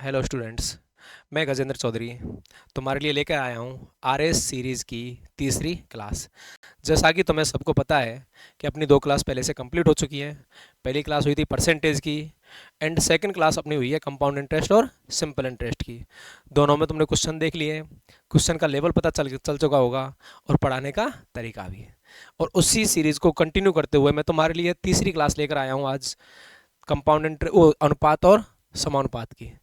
Hello students. मैं गजेंद्र चौधरी तुम्हारे लिए लेकर आया हूँ आरएस सीरीज़ की तीसरी क्लास। जैसा कि तुम्हें सबको पता है कि अपनी दो क्लास पहले से कंप्लीट हो चुकी हैं। पहली क्लास हुई थी परसेंटेज की एंड सेकंड क्लास अपनी हुई है कंपाउंड इंटरेस्ट और सिंपल इंटरेस्ट की। दोनों में तुमने क्वेश्चन देख लिए हैं, क्वेश्चन का लेवल पता चल चुका होगा और पढ़ाने का तरीका भी। और उसी सीरीज़ को कंटिन्यू करते हुए मैं तुम्हारे लिए तीसरी क्लास लेकर आया हूँ आज, कंपाउंड अनुपात और समानुपात की।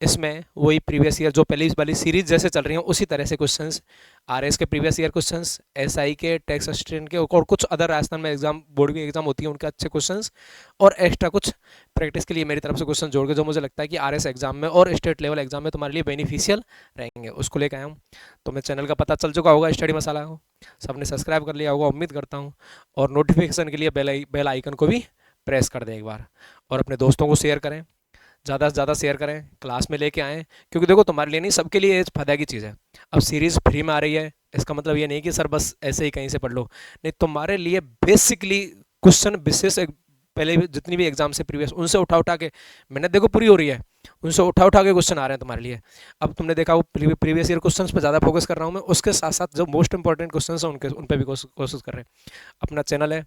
इसमें वही प्रीवियस ईयर जो पहली वाली सीरीज जैसे चल रही हैं उसी तरह से क्वेश्चंस, आरएस के प्रीवियस ईयर क्वेश्चंस, एसआई के, टैक्स असिस्टेंट के और कुछ अदर राजस्थान में एग्जाम बोर्ड की एग्जाम होती है उनके अच्छे क्वेश्चंस और एक्स्ट्रा कुछ प्रैक्टिस के लिए मेरी तरफ से क्वेश्चन जोड़ के जो मुझे लगता है कि आरएस एग्जाम में और स्टेट लेवल एग्जाम में तुम्हारे लिए बेनिफिशियल रहेंगे उसको लेकर आया हूँ। तो मैं चैनल का पता चल चुका होगा, स्टडी मसाला को सबने सब्सक्राइब कर लिया होगा उम्मीद करता हूँ। और नोटिफिकेशन के लिए बेल आइकन को भी प्रेस कर दें एक बार और अपने दोस्तों को शेयर करें, ज़्यादा से ज़्यादा शेयर करें, क्लास में लेके आएँ। क्योंकि देखो तुम्हारे लिए नहीं, सबके लिए ये फायदा की चीज़ है। अब सीरीज़ फ्री में आ रही है, इसका मतलब ये नहीं कि सर बस ऐसे ही कहीं से पढ़ लो, नहीं, तुम्हारे लिए बेसिकली क्वेश्चन विशेष पहले भी जितनी भी एग्जाम से प्रीवियस उनसे उठा उठा के मेहनत देखो पूरी हो रही है, उनसे उठा उठा के क्वेश्चन आ रहे हैं तुम्हारे लिए। अब तुमने देखा वो प्रीवियस ईयर क्वेश्चन पर ज़्यादा फोकस कर रहा हूँ मैं, उसके साथ साथ जो मोस्ट इंपॉर्टेंट क्वेश्चन हैं उन पर भी कोशिश कर रहे हैं। अपना चैनल है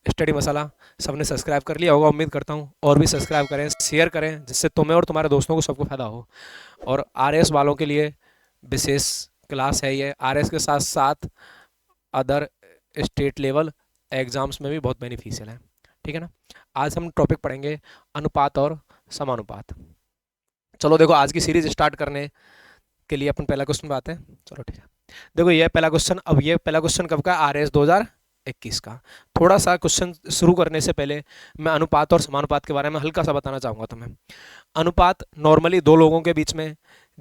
स्टडी मसाला, सबने सब्सक्राइब कर लिया होगा उम्मीद करता हूँ, और भी सब्सक्राइब करें, शेयर करें, जिससे तुम्हें और तुम्हारे दोस्तों को सबको फायदा हो। और आरएस वालों के लिए विशेष क्लास है ये, आरएस के साथ साथ अदर स्टेट लेवल एग्जाम्स में भी बहुत बेनिफिशियल है, ठीक है ना। आज हम टॉपिक पढ़ेंगे अनुपात और समानुपात। चलो देखो, आज की सीरीज स्टार्ट करने के लिए अपन पहला क्वेश्चन पे आते हैं। चलो ठीक है, देखो ये पहला क्वेश्चन। अब ये पहला क्वेश्चन कब का? आरएस 2021 का। थोड़ा सा क्वेश्चन शुरू करने से पहले मैं अनुपात और समानुपात के बारे में हल्का सा बताना चाहूँगा तुम्हें। अनुपात नॉर्मली दो लोगों के बीच में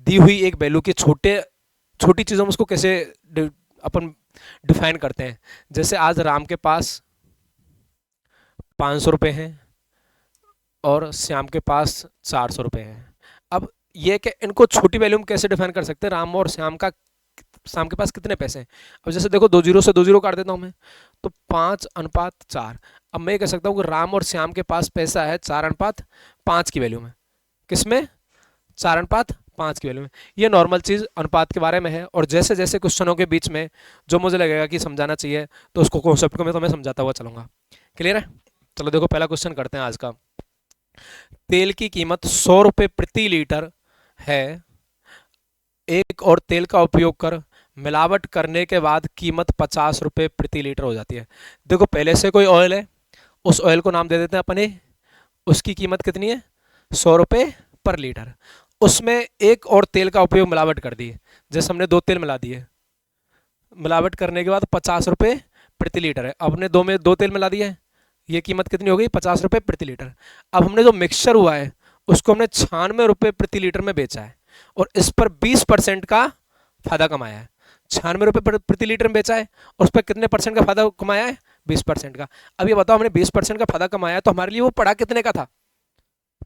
दी हुई एक वैल्यू की छोटी चीज़ों में उसको कैसे अपन डिफाइन करते हैं। जैसे आज राम के पास 500 रुपये हैं और श्याम के पास 400 रुपये हैं। अब ये कि इनको छोटी वैल्यू में कैसे डिफाइन कर सकते हैं, राम और श्याम के पास कितने पैसे हैं। अब जैसे देखो, दो जीरो से दो जीरो काट देता हूँ मैं, तो 5:4। अब मैं कह सकता हूँ कि राम और श्याम के पास पैसा है 4:5 की वैल्यू में। किसमें? 4:5 की वैल्यू में। ये नॉर्मल चीज़ अनुपात के बारे में है। और जैसे जैसे क्वेश्चनों के बीच में जो मुझे लगेगा कि समझाना चाहिए तो उसको कॉन्सेप्ट को मैं तुम्हें समझाता हुआ चलूँगा। क्लियर है? चलो देखो, पहला क्वेश्चन करते हैं आज का। तेल की कीमत 100 रुपये प्रति लीटर है। एक और तेल का उपयोग कर मिलावट करने के बाद कीमत 50 रुपये प्रति लीटर हो जाती है। देखो, पहले से कोई ऑयल है, उस ऑयल को नाम दे देते हैं अपने, उसकी कीमत कितनी है? 100 रुपये पर लीटर। उसमें एक और तेल का उपयोग मिलावट कर दी, जैसे हमने दो तेल मिला दिए, मिलावट करने के बाद 50 रुपये प्रति लीटर है। अब हमने दो तेल मिला दिए, ये कीमत कितनी हो गई? 50 रुपये प्रति लीटर। अब हमने जो मिक्सचर हुआ है उसको हमने 96 रुपये प्रति लीटर में बेचा है और इस पर 20% का फायदा कमाया है। 96 रुपये प्रति लीटर में बेचा है और उस पर कितने परसेंट का फायदा कमाया है? 20% का। अब ये बताओ, हमने 20% का फायदा कमाया तो हमारे लिए वो पड़ा कितने का था?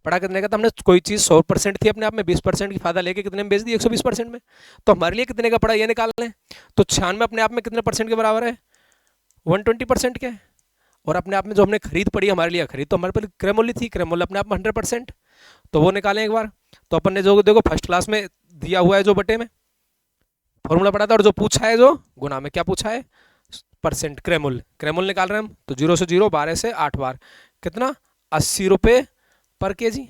हमने कोई चीज़ 100% थी अपने आप में, 20% की फायदा लेके कितने में बेच दी? 120% में। तो हमारे लिए कितने का पड़ा ये निकाल लें। तो 96 अपने आप में कितने परसेंट के बराबर है? 120% के। और अपने आप में जो हमने खरीद पड़ी हमारे लिए, खरीद तो हमारे पर क्रय मूल्य थी, क्रय मूल्य अपने आप में 100%, तो वो निकालें एक बार। तो अपन ने जो देखो फर्स्ट क्लास में दिया हुआ है जो बटे में फॉर्मूला पढ़ा था, और जो पूछा है जो गुना में क्या पूछा है? परसेंट, क्रय मूल्य निकाल रहे हैं हम। तो 0 से 0, 12 से 8 बार, कितना? 80 रुपये पर केजी।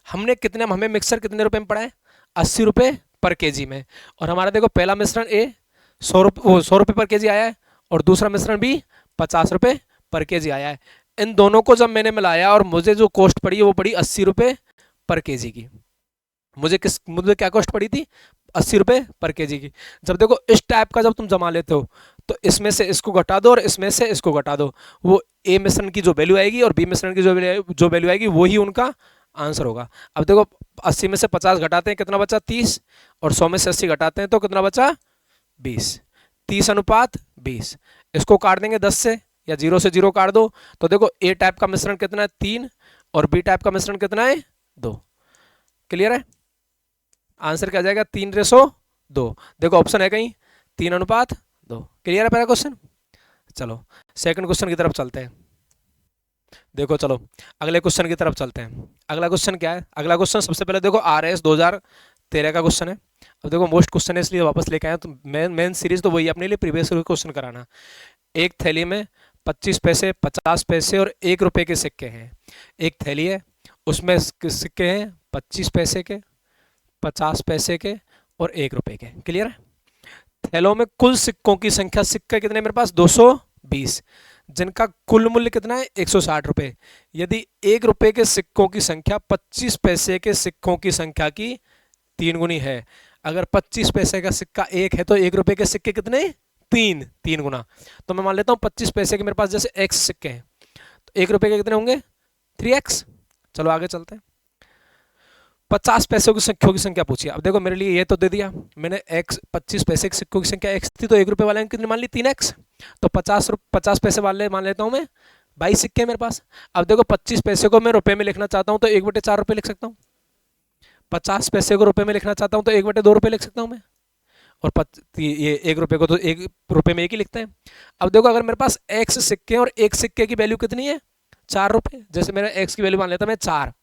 हमें मिक्सर कितने रुपए में पड़ा है? 80 रुपये पर केजी में। और हमारा देखो पहला मिश्रण ए 100 रुपये पर केजी आया है और दूसरा मिश्रण बी 50 रुपये पर केजी आया है। इन दोनों को जब मैंने मिलाया और मुझे जो कॉस्ट पड़ी है वो पड़ी 80 रुपये पर केजी की। मुझे क्या कॉस्ट पड़ी थी? 80 रुपये पर केजी की। जब देखो इस टाइप का जब तुम जमा लेते हो तो इसमें से इसको घटा दो और इसमें से इसको घटा दो, वो ए मिश्रण की जो वैल्यू आएगी और बी मिश्रण की जो वैल्यू आएगी वही उनका आंसर होगा। अब देखो 80 में से 50 घटाते हैं, कितना बचा? 30। और 100 में से 80 घटाते हैं तो कितना बचा? 20। 30:20। इसको काट देंगे 10 से, या 0 से 0 काट दो, तो देखो ए टाइप का मिश्रण कितना है? 3। और बी टाइप का मिश्रण कितना है? 2। क्लियर है? आंसर क्या जाएगा? 3:2। देखो ऑप्शन है कहीं 3:2। क्लियर है पहला क्वेश्चन? चलो सेकंड क्वेश्चन की तरफ चलते हैं। देखो चलो अगले क्वेश्चन की तरफ चलते हैं। अगला क्वेश्चन क्या है? अगला क्वेश्चन सबसे पहले देखो RS 2013 का क्वेश्चन है। अब देखो मोस्ट क्वेश्चन है इसलिए वापस लेके आए, तो मेन मेन सीरीज तो वही है अपने लिए, प्रीवियस क्वेश्चन कराना। एक थैली में 25 पैसे, 50 पैसे और 1 रुपए के सिक्के हैं। एक थैली है, उसमें सिक्के हैं 25 पैसे के, 50 पैसे के और 1 रुपए के। क्लियर है? थैलों में कुल सिक्कों की संख्या, सिक्के कितने मेरे पास 220, जिनका कुल मूल्य कितना है 160 रुपए। यदि 1 रुपए के सिक्कों की संख्या 25 पैसे के सिक्कों की संख्या की 3 गुनी है, अगर 25 पैसे का सिक्का 1 है तो 1 रुपए के सिक्के कितने? 3 गुना। तो मैं मान लेता हूँ 25 पैसे के मेरे पास जैसे x सिक्के हैं, तो 1 रुपए के कितने होंगे? 3x। चलो आगे चलते हैं। 50 पैसों की सिक्कों की संख्या पूछी। अब देखो मेरे लिए ये तो दे दिया मैंने x, 25 पैसे के सिक्कों की संख्या x थी, तो 1 रुपए वाले कितनी मान ली? 3x। तो 50 पैसे वाले मान लेता हूँ मैं 22 सिक्के हैं मेरे पास। अब देखो 25 पैसे को मैं रुपए में लिखना चाहता हूँ तो 1/4 रुपए लिख सकता हूँ। 50 पैसे को रुपए में लिखना चाहता हूँ तो 1/2 रुपए लिख सकता हूँ मैं। और ये 1 रुपए को तो 1 रुपए में 1 ही लिखते हैं। अब देखो अगर मेरे पास x सिक्के और एक सिक्के की वैल्यू कितनी है? 4 रुपए। जैसे मेरा x की वैल्यू मान लेता मैं 4,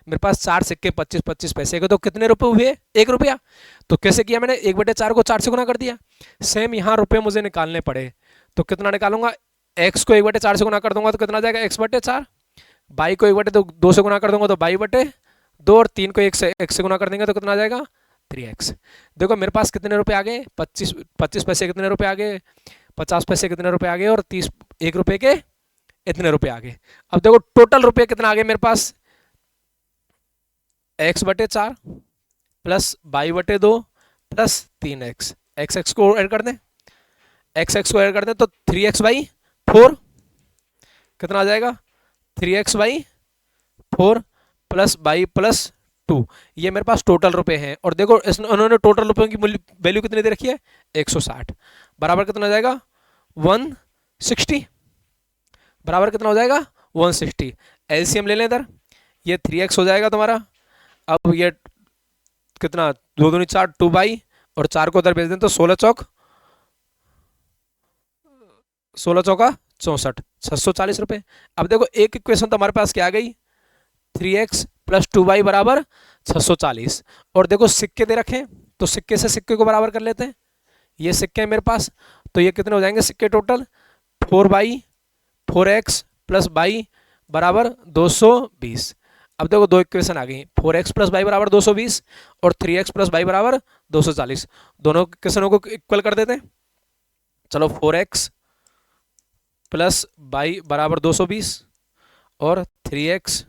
मेरे पास 4 सिक्के 25-25 पैसे के, तो कितने रुपए हुए? 1 रुपया। तो कैसे किया मैंने? 1/4 को 4 से गुना कर दिया। सेम यहाँ रुपए मुझे निकालने पड़े तो कितना निकालूंगा? x को 1/4 से गुना कर दूंगा तो कितना आ जाएगा? x/4। बाई को 1/2 से गुना कर दूंगा तो 22/2, और 3 को 1 से गुना कर देंगे तो कितना आ जाएगा? 3x। देखो मेरे पास कितने रुपए आ गए? 25 पैसे कितने रुपए आ गए? 50 पैसे कितने रुपए आ गए? और 1 रुपए के इतने रुपए आ गए। अब देखो टोटल रुपए कितना आ गए मेरे पास? x/4 plus 22/2 plus 3x। x को ऐड कर दें, x को ऐड कर दें तो 3x/4 कितना आ जाएगा? 3x/4 plus by plus 2। ये मेरे पास टोटल रुपए हैं। और देखो उन्होंने टोटल रुपयों की वैल्यू कितनी दे रखी है? 160। बराबर कितना हो जाएगा? 160। बराबर कितना हो जाएगा? 160। एलसीएम ले लें इधर, ये 3x हो जाएगा तुम्हारा। अब ये कितना? 2 दूनी 4, 2 और 4 को उधर भेज दें तो 16 चौक 64, 640 रुपए। अब देखो एक इक्वेशन तो हमारे पास क्या आ गई? 3x प्लस 2y बराबर 640। और देखो सिक्के दे रखे तो सिक्के से सिक्के को बराबर कर लेते हैं। ये सिक्के हैं मेरे पास, तो ये कितने हो जाएंगे सिक्के टोटल? 4x प्लस बाई बराबर 220। अब देखो दो इक्वेशन आ गई, 4x प्लस बाई बराबर 220 और 3x प्लस बाई बराबर 240। दोनों इक्वेशनों को इक्वल कर देते हैं। चलो 4x प्लस बाई बराबर 220 और 3x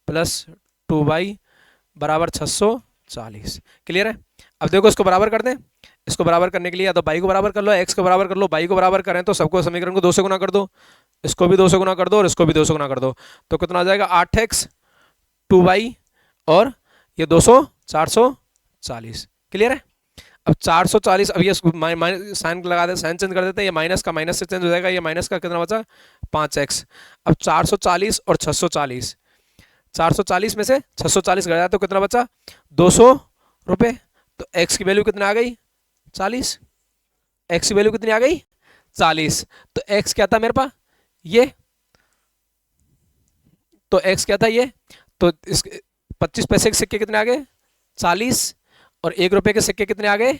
प्लस 2y बराबर 640। क्लियर है? अब देखो इसको बराबर कर दें। इसको बराबर करने के लिए या तो बाई को बराबर कर लो, x को बराबर कर लो। बाई को बराबर करें तो सबको समीकरण को 2 से गुना कर दो, इसको भी 2 से गुना कर दो और इसको भी 2 से गुना कर दो, तो कितना आ जाएगा? 8x 2y और ये 200 440। क्लियर है? अब 440, अब ये साइन लगा दे, साइन चेंज कर देते हैं, ये माइनस का माइनस से चेंज हो जाएगा। ये माइनस का कितना बचा? 5x। अब 440 और 640, 440 में से 640 घटा तो कितना बचा? 200 रुपए। तो x की वैल्यू कितनी आ गई? 40। x की वैल्यू कितनी आ गई? 40। तो x क्या था मेरे पास? ये तो x क्या था? ये तो इस 25 पैसे के सिक्के कितने आ गए? 40। और 1 रुपए के सिक्के कितने आ गए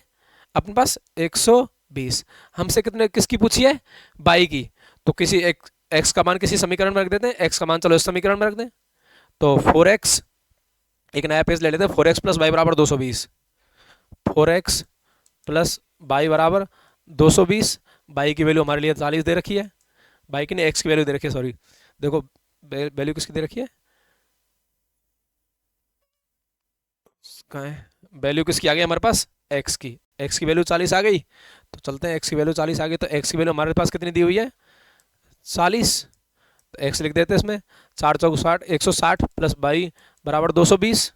अपने पास? 120। हमसे कितने किसकी पूछी है? बाई की। तो किसी एक x का मान किसी समीकरण में रख देते हैं। x का मान चलो इस समीकरण में रख दें, तो 4x, एक नया पेज ले लेते हैं। 4x प्लस बाई बराबर 220, 4x प्लस बाई बराबर 220। बाई की वैल्यू हमारे लिए 40 दे रखी है, बाई की नहीं x की वैल्यू दे रखी है, सॉरी। देखो वैल्यू किसकी दे रखी है? कहाँ है वैल्यू? किसकी आ गई हमारे पास? x की। x की वैल्यू 40 आ गई, तो चलते हैं। x की वैल्यू 40 आ गई तो x की वैल्यू हमारे पास कितनी दी हुई है? 40। तो x लिख देते हैं इसमें। 4 चौक 60, 160 प्लस बाई बराबर 220।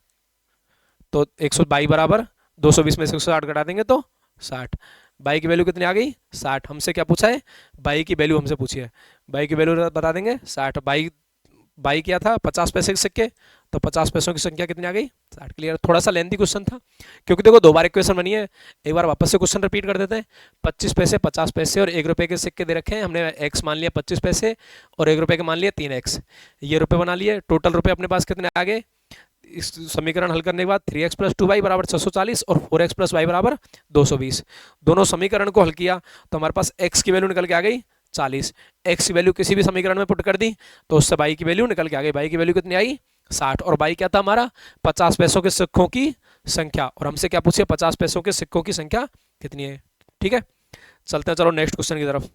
तो 122 बराबर 220 में से 160 घटा देंगे तो 60। बाई की वैल्यू कितनी आ गई? 60। हमसे क्या पूछा है? बाई की वैल्यू हमसे पूछी है। बाई की वैल्यू बता देंगे 60। बाई बाई क्या था 50 पैसे के सिक्के, तो 50 पैसों की संख्या कितनी आ गई 60। क्लियर। थोड़ा सा लेंथी क्वेश्चन था क्योंकि देखो दो बार इक्वेशन बनी है, एक बार वापस से क्वेश्चन रिपीट कर देते हैं। 25 पैसे 50 पैसे और 1 रुपए के सिक्के दे रखे हैं, हमने x मान लिया 25 पैसे और 1 रुपए के मान लिया 3x, ये रुपए बना लिए। टोटल रुपए अपने पास कितने आ गए, इस समीकरण हल करने के बाद 3x + 2y बराबर 640 और 4x + y बराबर 220। दोनों समीकरण को हल किया तो हमारे पास x की वैल्यू निकल के आ गई 40। x की वैल्यू किसी भी समीकरण में पुट कर दी तो उससे y की वैल्यू निकल के आ गई। y की वैल्यू कितनी आई 60 और y क्या था हमारा 50 पैसों के सिक्कों की संख्या, और हमसे क्या पूछे 50 पैसों के सिक्कों की संख्या कितनी है। ठीक है, चलते हैं चलो नेक्स्ट क्वेश्चन की तरफ।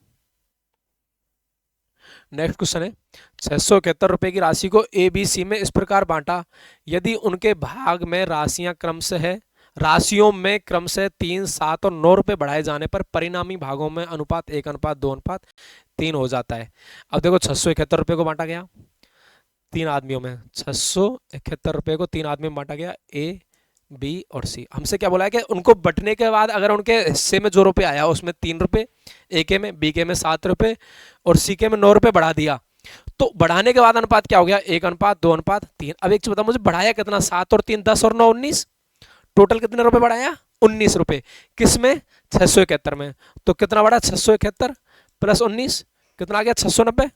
नेक्स्ट क्वेश्चन है 671 रुपए की राशि को ए बी सी में इस प्रकार बांटा, यदि उनके भाग में राशियों में क्रमशः 3, 7 और 9 रुपए बढ़ाए जाने पर परिणामी भागों में अनुपात 1:2:3 हो जाता है। अब देखो 671 रुपए को बांटा गया 3 आदमियों में, 671 रुपए को 3 आदमियों में बांटा गया, ए बी और सी। हमसे क्या बोला है कि उनको बंटने के बाद अगर उनके हिस्से में जो रुपए आया उसमें 3 रुपए, ए के में, बी के में 7 रुपए और सी के में 9 रुपए बढ़ा दिया, तो बढ़ाने के बाद अनुपात क्या हो गया 1:2:3। अब एक चीज बता मुझे, बढ़ाया कितना 7 और 3 10 और 9 19, टोटल कितने रुपए बढ़ाया 19 रुपए। किसमें 671 में, तो कितना बढ़ा 671 + 19 कितना आ गया 690।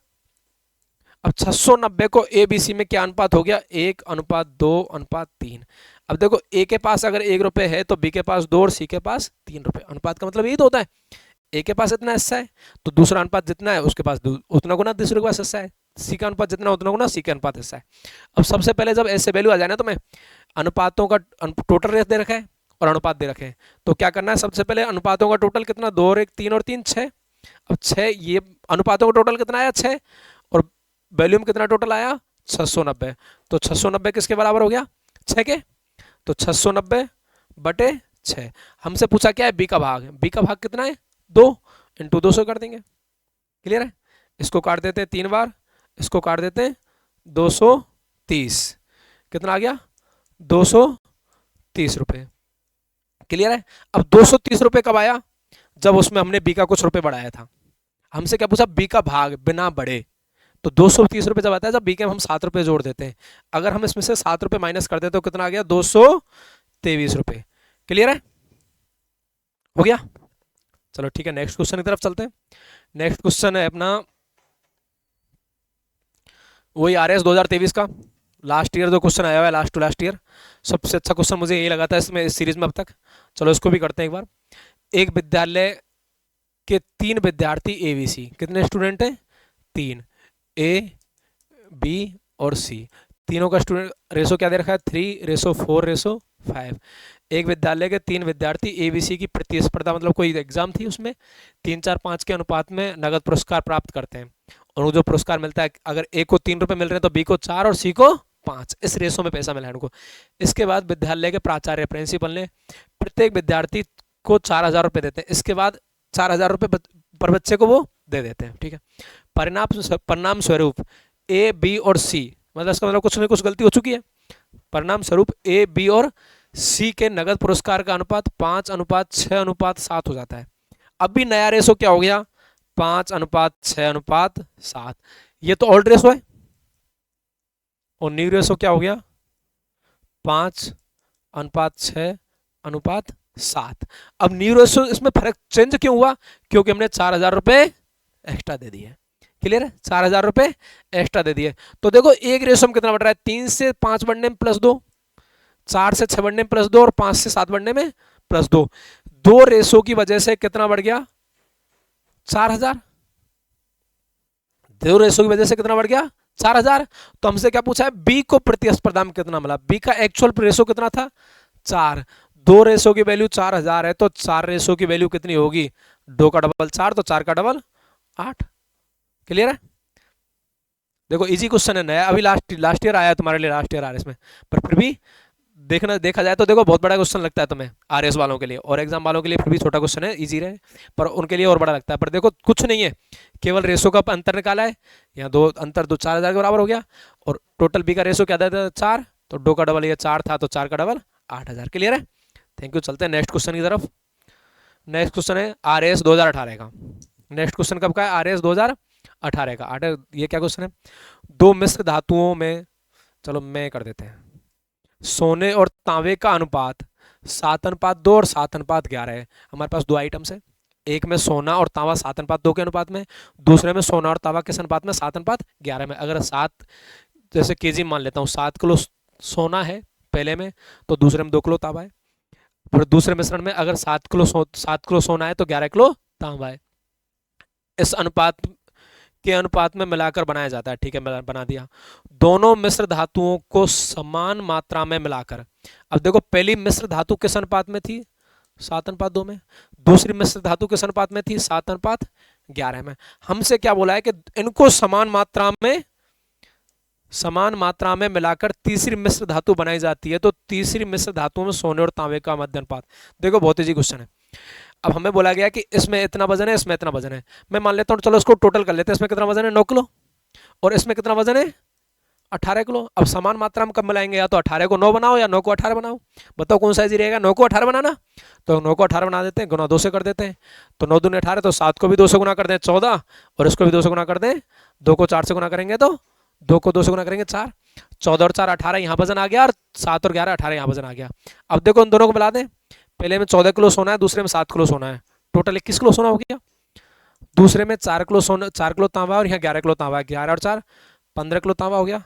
अब 690 को ए बी सी में क्या अनुपात हो गया 1:2:3। अब देखो ए के पास अगर 1 रुपए है तो बी के पास 2 और सी के पास 3 रुपए। अनुपात का मतलब यही तो होता है, ए के पास इतना हिस्सा है तो दूसरा अनुपात जितना है उसके पास उतना गुना दूसरे के पास हिस्सा है, सी का अनुपात जितना उतना गुना सी का अनुपात हिस्सा है। अब सबसे पहले जब ऐसे वैल्यू आ जाए ना तो मैं अनुपातों का टोटल रेट दे रखा है और अनुपात दे रखे हैं, तो क्या करना है सबसे पहले अनुपातों का टोटल कितना 2 और 1 3 और 3 6। अब 6 ये अनुपातों का टोटल कितना आया 6 और वैल्यूम कितना टोटल आया 690, तो 690 किसके बराबर हो गया 6 के, तो 690/6। हमसे पूछा क्या है बी का भाग, बी का भाग कितना है 2 × 200 कर देंगे। क्लियर है, इसको काट देते हैं 3 बार, इसको काट देते हैं 230, कितना आ गया 230 रुपए। क्लियर है। अब 230 रुपए कब आया, जब उसमें हमने बी का कुछ रुपए बढ़ाया था। हमसे क्या पूछा बी का भाग बिना बढ़े, तो 230 रुपए जब आता है जब बी के हम 7 रुपए जोड़ देते हैं, अगर हम इसमें से 7 रुपए माइनस कर दें तो कितना आ गया 223 रुपए। क्लियर है, हो गया। चलो ठीक है, नेक्स्ट क्वेश्चन की तरफ चलते हैं। नेक्स्ट क्वेश्चन है अपना वही आरएस 2023 का लास्ट ईयर जो क्वेश्चन आया हुआ है, लास्ट टू लास्ट ईयर सबसे अच्छा क्वेश्चन मुझे यही लगा था इसमें इस सीरीज में अब तक। चलो इसको भी करते हैं एक बार। एक विद्यालय के 3 विद्यार्थी ए बी सी, कितने स्टूडेंट हैं 3, ए बी और सी, तीनों का स्टूडेंट रेशो क्या दे रखा है 3:4:5। एक विद्यालय के 3 विद्यार्थी ए बी सी की प्रतिस्पर्धा मतलब कोई एग्जाम थी उसमें 3 4 5 के अनुपात में नगद पुरस्कार प्राप्त करते हैं, और जो पुरस्कार मिलता है अगर ए को 3 रुपए मिल रहे हैं तो बी को 4 और सी को 5, इस रेशो में पैसा मिला है उनको। इसके बाद विद्यालय के प्राचार्य प्रिंसिपल ने प्रत्येक विद्यार्थी को 4000 रुपए देते हैं, इसके बाद 4000 रुपए पर बच्चे को वो दे देते हैं। ठीक है, परिणाम स्वरूप ए बी और सी, मतलब इसका मतलब कुछ न कुछ गलती हो चुकी है। परिणाम स्वरूप ए बी और सी के नगद पुरस्कार का अनुपात 5:6:7 हो जाता है। अब भी नया रेशो क्या हो गया 5:6:7। ये तो ओल्ड रेशो है और न्यू रेशो क्या हो गया 5:6:7। अब न्यू रेशो इसमें फर्क चेंज क्यों हुआ, क्योंकि हमने 4000 रुपए एक्स्ट्रा दे दिए। क्लियर है, 4000 रुपए एक्स्ट्रा दे दिए। तो देखो एक रेशो में कितना बढ़ रहा है 3 से 5 बढ़ने में +2, 4 से 6 बढ़ने में +2 और 5 से 7 बढ़ने में +2। 2 रेशो की वजह से कितना बढ़ गया 4000, 2 रेशो की वजह से कितना बढ़ गया 4000। तो हमसे क्या पूछा है बी को प्रतिस्पर्धा में कितना मिला, बी का एक्चुअल रेशो कितना था 4, 2 रेशो की वैल्यू 4000 है तो 4 रेशो की वैल्यू कितनी होगी 2 का डबल 4 तो 4 का डबल 8। क्लियर है, देखो इजी क्वेश्चन है, नया अभी लास्ट ईयर आया तुम्हारे लिए, लास्ट ईयर आरएस में, पर फिर भी देखा जाए तो देखो बहुत बड़ा क्वेश्चन लगता है तुम्हें आरएस वालों के लिए, और एग्जाम वालों के लिए फिर भी छोटा क्वेश्चन है, इजी रहे, पर उनके लिए और बड़ा लगता है। पर देखो कुछ नहीं है, केवल रेशो का अंतर निकाला है, यहाँ दो 4000 के बराबर हो गया, और टोटल बी का रेशो क्या था 4, तो 2 का डबल ये 4 था तो 4 का डबल 8000। क्लियर है, थैंक यू। चलते हैं नेक्स्ट क्वेश्चन की तरफ। नेक्स्ट क्वेश्चन है आरएस 2018 का। नेक्स्ट क्वेश्चन कब का है आरएस 2018 का। ये क्या क्वेश्चन है दो मिश्र धातुओं में, चलो मैं कर देते हैं, सोने और तांबे का अनुपात 7:2 और 7:11 है। हमारे पास दो आइटम्स है, एक में सोना और तांबा 7:2 के अनुपात में, दूसरे में सोना और तांबा किस अनुपात में, 7:11 में। अगर 7 जैसे केजी मान लेता हूँ, 7 किलो सोना है पहले में, तो दूसरे में 2 किलो तांबा है। फिर दूसरे मिश्रण में अगर 7 किलो सोना है तो 11 किलो तांबा है। इस अनुपात के अनुपात में मिलाकर बनाया जाता है। ठीक है, बना दिया। दोनों मिश्र धातुओं को समान मात्रा में मिलाकर, अब देखो पहली मिश्र धातु किस अनुपात में थी, 7:2 में, दूसरी मिश्र धातु किस अनुपात में थी, 7:11 में। हमसे क्या बोला है कि इनको समान मात्रा में मिलाकर तीसरी मिश्र धातु बनाई जाती है। तो तीसरी मिश्र धातु में सोने और तांबे का मध्य अनुपात। देखो बहुत इजी क्वेश्चन है। अब हमें बोला गया कि इसमें इतना वजन है, इसमें इतना वजन है। मैं मान लेता हूँ, चलो इसको टोटल कर लेते हैं। इसमें कितना वजन है, 9 किलो, और इसमें कितना वजन है, 18 किलो। अब समान मात्रा में कब मिलाएंगे, या तो 18 को 9 बनाओ या 9 को 18 बनाओ। बताओ कौन सा इजी रहेगा, 9 को 18 बनाना। तो 9 को 18 बना देते हैं, गुना 2 से कर देते हैं। तो 9 दूनी 18, तो 7 को भी 2 से गुना कर दें 14, और इसको भी 2 से गुना कर दें। 2 को 4 से गुना करेंगे तो 2 को 2 से गुना करेंगे 4, 14 और 4 18 यहाँ वजन आ गया, और 7 और 11 18 यहाँ वजन आ गया। अब देखो इन दोनों को मिला दें। पहले में 14 किलो सोना है, दूसरे में 7 किलो सोना है, टोटल 21 किलो सोना हो गया। दूसरे में 4 किलो सोना, 4 किलो तांबा, और यहाँ 11 किलो तांबा है। 11 और 4 15 किलो तांबा हो गया।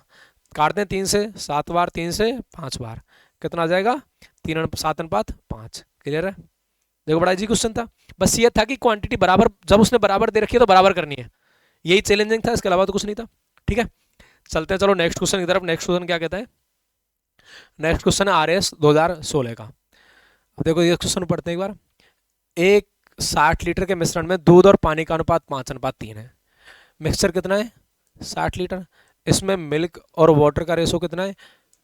काट दें 3 से, 7 बार, 3 से 5 बार, कितना आ जाएगा, 7:5। क्लियर है। देखो बड़ा इजी क्वेश्चन था। बस ये था कि क्वांटिटी बराबर, जब उसने बराबर दे रखी है तो बराबर करनी है। यही चैलेंजिंग था, इसके अलावा तो कुछ नहीं था। ठीक है, चलते हैं चलो नेक्स्ट क्वेश्चन की तरफ। नेक्स्ट क्वेश्चन क्या कहता है, नेक्स्ट क्वेश्चन है RS 2016 का। अब देखो ये क्वेश्चन पढ़ते हैं एक बार। एक 60 लीटर के मिश्रण में दूध और पानी का अनुपात 5:3 है। मिक्सचर कितना है, 60 लीटर। इसमें मिल्क और वाटर का रेशो कितना है,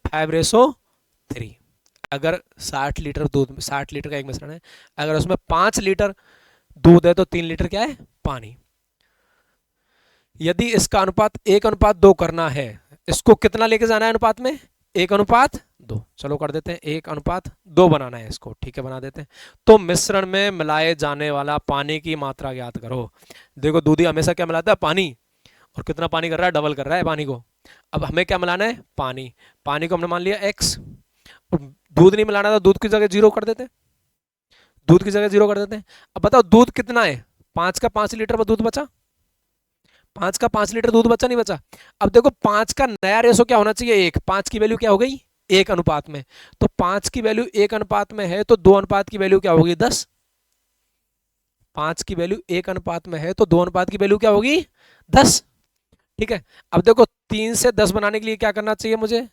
5:3। अगर 60 लीटर दूध, 60 लीटर का एक मिश्रण है, अगर उसमें 5 लीटर दूध है तो 3 लीटर क्या है, पानी। यदि इसका अनुपात 1:2 करना है, इसको कितना लेके जाना है अनुपात में, 1:2। चलो कर देते हैं, 1:2 बनाना है इसको। ठीक है, बना देते हैं। तो मिश्रण में मिलाए जाने वाला पानी की मात्रा ज्ञात करो। देखो दूधी हमेशा क्या मिलाता है, पानी, और कितना पानी कर रहा है, डबल कर रहा है पानी को। अब हमें क्या मिलाना है, पानी। पानी को हमने मान लिया x, दूध नहीं मिलाना था, दूध की जगह 0 कर देते हैं, दूध की जगह 0 कर देते हैं। अब बताओ दूध कितना है, 5 का 5 लीटर पर दूध बचा, 5 का 5 लीटर दूध बचा नहीं बचा। अब देखो 5 का नया रेशो क्या होना चाहिए, 1। 5 की वैल्यू क्या हो गई, 1 अनुपात में। तो 5 की वैल्यू 1 अनुपात में है, तो 2 अनुपात की वैल्यू क्या होगी, 10। 5 की वैल्यू 1 अनुपात में है, तो 2 अनुपात की वैल्यू क्या होगी, 10। ठीक है। अब देखो 3 से 10 बनाने के लिए क्या करना चाहिए मुझे,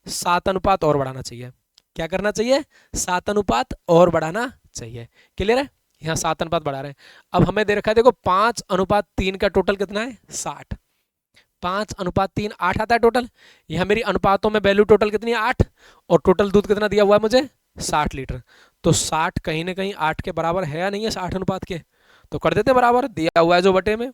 7 अनुपात और बढ़ाना चाहिए। क्या करना चाहिए, 7 अनुपात और बढ़ाना चाहिए। क्लियर है, यहाँ 7 अनुपात बढ़ा रहे हैं। अब हमें दे रखा है, देखो 5:3 का टोटल कितना है, 60। 5:3 8 आता है टोटल। यहाँ मेरी अनुपातों में वैल्यू टोटल कितनी है, 8, और टोटल दूध कितना दिया हुआ है मुझे, 60 लीटर। तो 60 कहीं ना कहीं 8 के बराबर है या नहीं है, 60 अनुपात के। तो कर देते बराबर, दिया हुआ है जो बटे में,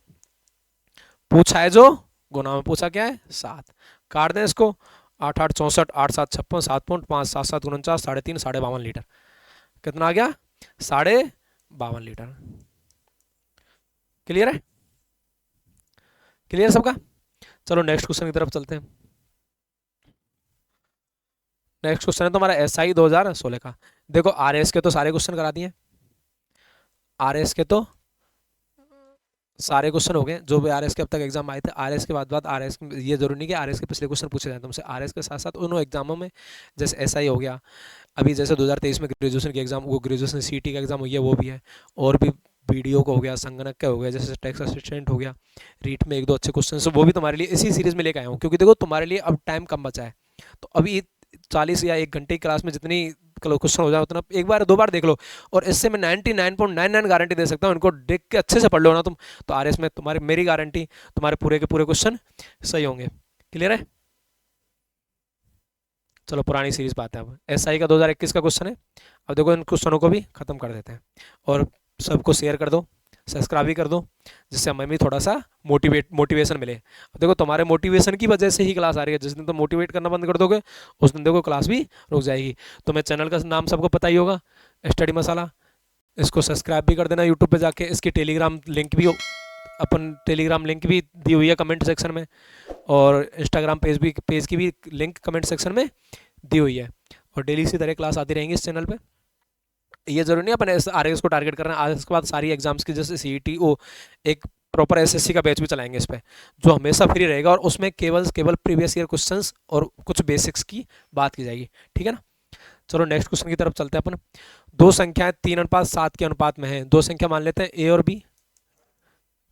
पूछा है जो गुना में पूछा क्या है, 7। काट दें इसको, 8 8 64, 8 7 56, 7.5, 7 7 49, 3.5, 52 लीटर। कितना आ गया, 52 लीटर। क्लियर है, क्लियर सबका। चलो नेक्स्ट क्वेश्चन की तरफ चलते हैं। नेक्स्ट क्वेश्चन है तो हमारा SI 2016 का। देखो RS के तो सारे क्वेश्चन करा दिए, RS के तो सारे क्वेश्चन हो गए जो भी RS के अब तक एग्जाम आए थे। RS के बाद RS, ये जरूरी नहीं कि RS के पिछले क्वेश्चन पूछे जाए तुमसे। RS के साथ साथ उन एग्जामों में जैसे SI हो गया, अभी जैसे 2023 में ग्रेजुएशन की एग्जाम, वो ग्रेजुएशन CT का एग्जाम हुई है, वो भी है। और भी BDO का हो गया, संगणक का हो गया, जैसे टैक्स असिस्टेंट हो गया, रीट में 1-2 अच्छे क्वेश्चन, वो भी तुम्हारे लिए इसी सीरीज में लेकर आया हूँ। क्योंकि देखो तुम्हारे लिए अब टाइम कम बचा है, तो अभी 40 या 1 घंटे की क्लास में जितनी क्वेश्चन हो जाए उतना एक बार 2 बार देख लो। और इससे मैं 99.99 गारंटी दे सकता हूँ, इनको देख के अच्छे से पढ़ लो ना तुम, तो RS में तुम्हारी, मेरी गारंटी, तुम्हारे पूरे के पूरे क्वेश्चन सही होंगे। क्लियर है। चलो पुरानी सीरीज पे आते हैं। अब SI का 2021 का क्वेश्चन है। अब देखो इन क्वेश्चनों को भी खत्म कर देते हैं, और सबको शेयर कर दो, सब्सक्राइब भी कर दो, जिससे हमें भी थोड़ा सा मोटिवेशन मिले। अब देखो तुम्हारे मोटिवेशन की वजह से ही क्लास आ रही है। जिस दिन तुम मोटिवेट करना बंद कर दोगे, उस दिन देखो क्लास भी रुक जाएगी। तो मैं चैनल का नाम सबको पता ही होगा, स्टडी मसाला। इसको सब्सक्राइब भी कर देना यूट्यूब पे जाके। इसकी टेलीग्राम लिंक भी अपन टेलीग्राम लिंक भी दी हुई है कमेंट सेक्शन में, और इंस्टाग्राम पेज की भी लिंक कमेंट सेक्शन में दी हुई है। और डेली इसी तरह क्लास आती रहेंगी इस चैनल पे। ये जरूरी नहीं अपन आरएस को टारगेट करना है, आरएस के बाद सारी एग्जाम्स की, जैसे सीईटी ओ एक प्रॉपर एसएससी का बैच भी चलाएंगे इस पे, जो हमेशा फ्री रहेगा, और उसमें केवल प्रीवियस ईयर क्वेश्चंस और कुछ बेसिक्स की बात की जाएगी, ठीक है ना। चलो नेक्स्ट क्वेश्चन की तरफ चलते हैं अपन। दो संख्याएं 3:7 के अनुपात में है। दो संख्या मान लेते हैं ए और बी,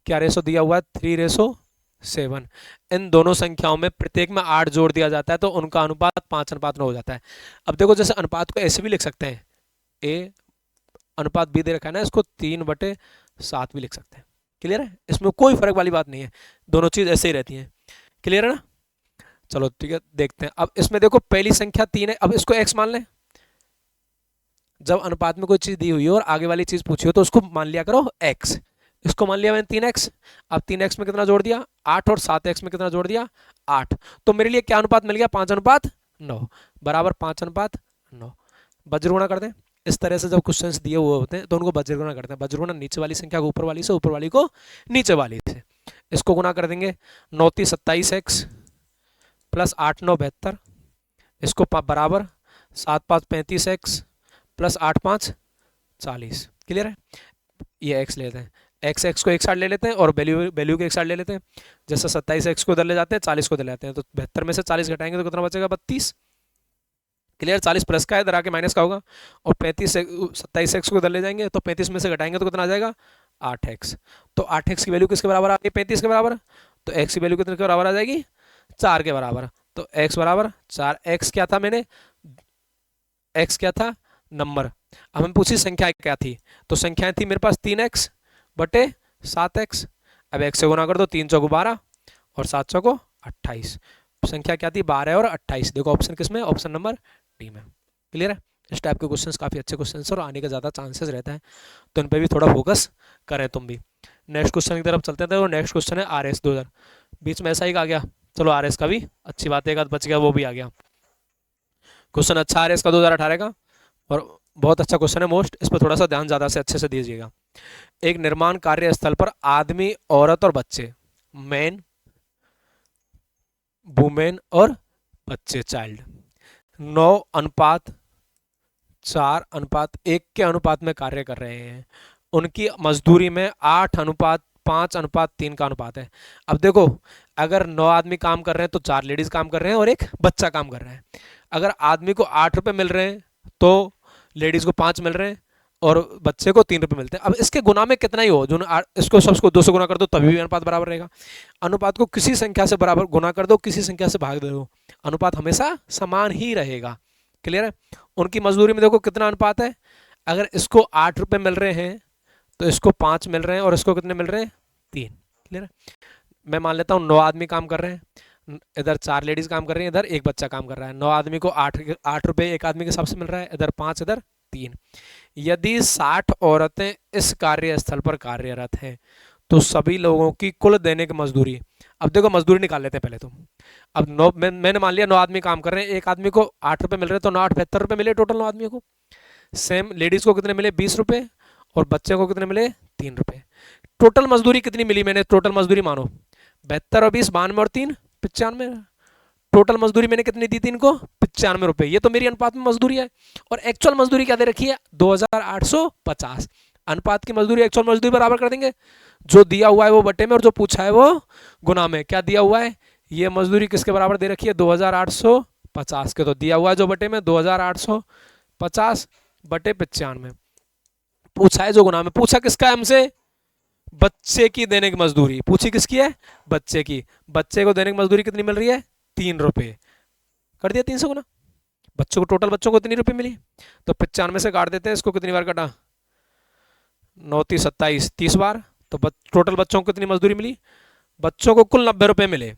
क्या रेशो दिया हुआ है 3:7। इन दोनों संख्याओं में प्रत्येक में 8 जोड़ दिया जाता है तो उनका अनुपात 5:9 हो जाता है। अब देखो जैसे अनुपात को ऐसे भी लिख सकते हैं, ए अनुपात बी दे रखा है ना, इसको 3/7 भी लिख सकते हैं। क्लियर है, इसमें कोई फर्क वाली बात नहीं है, दोनों चीज ऐसे ही रहती है। क्लियर है ना। चलो ठीक है, देखते हैं। अब इसमें देखो पहली संख्या 3 है, अब इसको x मान लें। जब अनुपात में कोई चीज दी हुई हो और आगे वाली चीज पूछी हो तो उसको मान लिया करो x। इसको मान लिया मैंने 3x। अब 3x में कितना जोड़ दिया 8, और 7x में कितना जोड़ दिया 8। तो मेरे लिए क्या अनुपात मिल गया 5:9 बराबर 5:9। वज्रगुणा कर दें। इस तरह से जब क्वेश्चंस दिए हुए होते हैं तो उनको वज्रगुणा करते हैं। वज्रगुणा नीचे वाली संख्या को ऊपर वाली से, ऊपर वाली को नीचे वाली से। इसको गुणा कर देंगे 9×3 27x प्लस 8×9 72। इसको बराबर 7×5 35x प्लस 8×5 40। क्लियर है। ये x लेते हैं, x को एक साइड ले लेते हैं और वैल्यू को एक साइड ले लेते हैं। जैसे 27x को इधर ले जाते हैं, 40 को इधर ले जाते हैं, तो 72 में से 40 घटाएंगे तो कितना बचेगा 32। क्लियर। 40 प्लस का है, इधर आके माइनस का होगा। और 27x को इधर ले जाएंगे तो 35 में से घटाएंगे तो कितना आ जाएगा 8x। तो 8x की वैल्यू किसके बराबर आ गई 35 के बराबर। तो x की वैल्यू कितने के बराबर आ जाएगी 4 के बराबर। तो x बराबर 4। x क्या था मैंने, x क्या था नंबर। अब हमें पूछी संख्या क्या थी, तो संख्याएं थी मेरे पास 3x बटे 7x। अब x से गुना कर दो, 3 चौको 12 और 7 चौको 28। संख्या क्या थी 12 और 28। देखो ऑप्शन किसमें, ऑप्शन नंबर डी में। क्लियर है। इस टाइप के क्वेश्चंस काफी अच्छे क्वेश्चंस और आने का ज्यादा चांसेस रहता है, तो इन पे भी थोड़ा फोकस करें तुम भी। नेक्स्ट क्वेश्चन की तरफ चलते हैं। तो नेक्स्ट क्वेश्चन है RS 2000। बीच में ऐसा ही आ गया, चलो RS का भी अच्छी बात है, एक आध बच गया वो भी आ गया। क्वेश्चन अच्छा RS का 2018 का, और बहुत अच्छा क्वेश्चन है मोस्ट, इस पर थोड़ा सा ध्यान ज्यादा से अच्छे से दीजिएगा। एक निर्माण कार्यस्थल पर आदमी, औरत और बच्चे, मैन, वुमेन और बच्चे, चाइल्ड, 9:4:1 के अनुपात में कार्य कर रहे हैं। उनकी मजदूरी में 8:5:3 का अनुपात है। अब देखो अगर 9 आदमी काम कर रहे हैं तो 4 लेडीज काम कर रहे हैं और एक बच्चा काम कर रहा है। अगर आदमी को 8 रुपए मिल रहे हैं तो लेडीज को 5 मिल रहे हैं और बच्चे को 3 रुपए मिलते हैं। अब इसके गुना में कितना ही हो, जो इसको सबको 2 से गुना कर दो तभी भी अनुपात बराबर रहेगा। अनुपात को किसी संख्या से बराबर गुना कर दो, किसी संख्या से भाग दे दो, अनुपात हमेशा समान ही रहेगा। क्लियर है। उनकी मजदूरी में देखो कितना अनुपात है, अगर इसको 8 रुपए मिल रहे हैं तो इसको 5 मिल रहे हैं और इसको कितने मिल रहे हैं 3। क्लियर है। मैं मान लेता हूँ 9 आदमी काम कर रहे हैं, इधर 4 लेडीज काम कर रही हैं, इधर एक बच्चा काम कर रहा है। 9 आदमी को 8 रुपए एक आदमी के हिसाब से मिल रहा है, इधर 5 इधर 3। यदि 60 औरतें इस कार्यस्थल पर कार्यरत हैं तो सभी लोगों की कुल दैनिक मजदूरी, अब देखो मजदूरी निकाल लेते हैं पहले तो। अब 9 मैंने मान लिया 9 आदमी काम कर रहे हैं, एक आदमी को 8 रुपए मिल रहे हैं तो 9 8 72 रुपए मिले टोटल 9 आदमियों को। सेम लेडीज को कितने मिले 20 रुपए और बच्चे को कितने मिले 3 रुपए। टोटल मजदूरी कितनी मिली, मैंने टोटल मजदूरी मानो 72 और 20 92 और 3 95। टोटल मजदूरी मैंने कितनी दी थी इनको 95 रुपए। ये तो मेरी अनुपात में मजदूरी है। और एक्चुअल मजदूरी क्या दे रखी है 2850। अनुपात की मजदूरी एक्चुअल मजदूरी बराबर कर देंगे, जो दिया हुआ है वो बटे में और जो पूछा है वो गुना में। क्या दिया हुआ है, ये मजदूरी किसके बराबर दे रखी है 2850 के, तो दिया हुआ है जो बटे में 2850 बटे 95। पूछा है जो गुना में, पूछा किसका है हमसे बच्चे की दैनिक मजदूरी, पूछी किसकी है बच्चे की। बच्चे को दैनिक मजदूरी कितनी मिल रही है 3 रुपए, कर दिया 3 से गुना। बच्चों को टोटल बच्चों को कितनी रुपए मिली, तो 95 से काट देते हैं इसको, कितनी बार काटा 9 3 27 30 बार। तो टोटल बच्चों को कितनी मजदूरी मिली, बच्चों को कुल 90 रुपए मिले।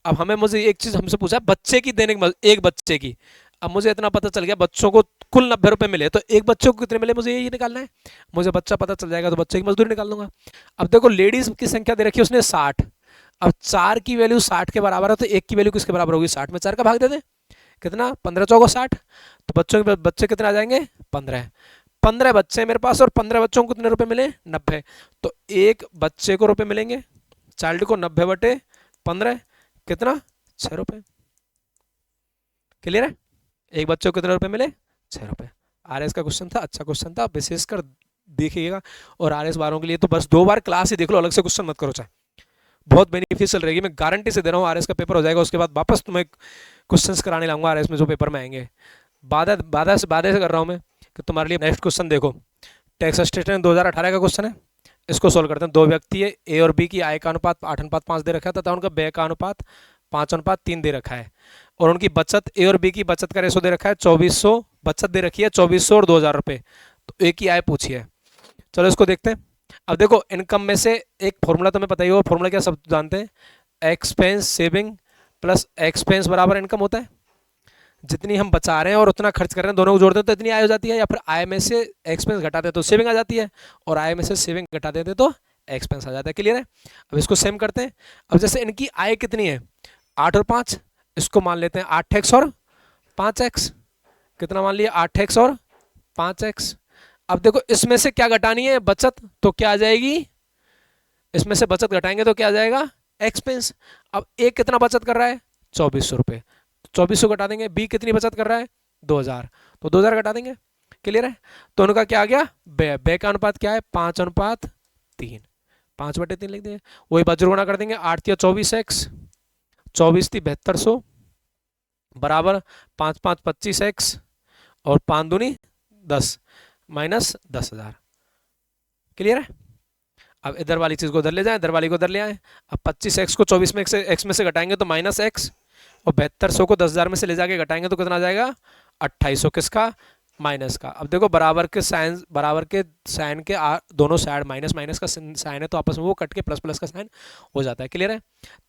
अब हमें मुझे एक चीज हमसे पूछा बच्चे की दैनिक एक बच्चे की। अब मुझे इतना पता चल गया बच्चों को कुल 90 रुपए मिले तो एक बच्चे को कितने मिले मुझे यही निकालना है। मुझे बच्चा पता चल जाएगा तो बच्चे की मजदूरी निकाल दूंगा। अब देखो लेडीज की संख्या दे रखी है उसने 60। अब 4 की वैल्यू 60 के बराबर है तो 1 की वैल्यू किसके बराबर होगी 60 में 4 का भाग दे दें, कितना 15 चौको 60। तो बच्चों के बच्चे कितने आ जाएंगे 15। 15 बच्चे मेरे पास और 15 बच्चों को कितने रुपए मिले 90। तो एक बच्चे को रुपए मिलेंगे चाइल्ड को 90/15 कितना, 6 रुपये। क्लियर है? एक बच्चे को कितने रुपए मिले, 6 रुपये। आरएस का क्वेश्चन था, अच्छा क्वेश्चन था, विशेषकर देखिएगा। और आरएस वालों के लिए तो बस 2 बार क्लास ही देख लो, अलग से क्वेश्चन मत करो, चाहे बहुत बेनिफिशियल रहेगी। मैं गारंटी से दे रहा हूँ आरएस का पेपर हो जाएगा, उसके बाद वापस तुम्हें क्वेश्चंस कराने लाऊंगा आरएस में जो पेपर में आएंगे। वादा से कर रहा हूँ मैं कि तुम्हारे लिए नेक्स्ट क्वेश्चन देखो, टैक्स स्टेटमेंट 2018 का क्वेश्चन है, इसको सोल्व करते हैं। 2 व्यक्ति है, ए और बी की आय का अनुपात 8:5 दे रखा है तथा उनका व्यय का अनुपात 5:3 दे रखा है, और उनकी बचत, ए और बी की बचत का रेशो दे रखा है 2400, बचत दे रखी है 2400 और 2000 रुपये। तो ए की आय पूछी है, चलो इसको देखते हैं। अब देखो इनकम में से एक फॉर्मूला तुम्हें पता ही होगा, फॉर्मूला क्या सब जानते हैं, एक्सपेंस सेविंग प्लस एक्सपेंस बराबर इनकम होता है। जितनी हम बचा रहे हैं और उतना खर्च कर रहे हैं, दोनों को जोड़ देते तो इतनी आय हो जाती है, या फिर आय में से एक्सपेंस घटा देते तो सेविंग आ जाती है, और आय में से सेविंग घटा देते तो एक्सपेंस आ जाता है। क्लियर है? अब इसको सेम करते हैं। अब जैसे इनकी आय कितनी है, 8 और 5, इसको मान लेते हैं 8x और 5x। कितना मान लिया, 8x और 5x। अब देखो इसमें से क्या घटानी है, बचत, तो क्या आ जाएगी, इसमें से बचत घटाएंगे तो क्या आ जाएगा, एक्सपेंस। अब एक कितना बचत कर रहा है, 2400 रुपये, 2400 घटा देंगे। बी कितनी बचत कर रहा है, 2000, तो 2000 घटा देंगे। क्लियर है? तो उनका क्या आ गया, व्यय का अनुपात क्या है, 5:3, 5/3 लिख देंगे। वही बज्र गुणा कर देंगे, 8 या 24x, 24 थी 7200 बराबर 5 5 25x और 5 दूनी 10 माइनस 10,000। क्लियर है? अब इधर वाली चीज को उधर ले जाएं, इधर वाली को उधर ले आए। अब 25x को 24 में x में से घटाएंगे तो माइनस x, और 7200 को 10,000 में से ले जाके घटाएंगे तो कितना आ जाएगा, 2800। किसका, माइनस का। अब देखो बराबर के साइन के दोनों साइड माइनस माइनस का साइन है, तो आपस में वो कट के प्लस प्लस का साइन हो जाता है। क्लियर है?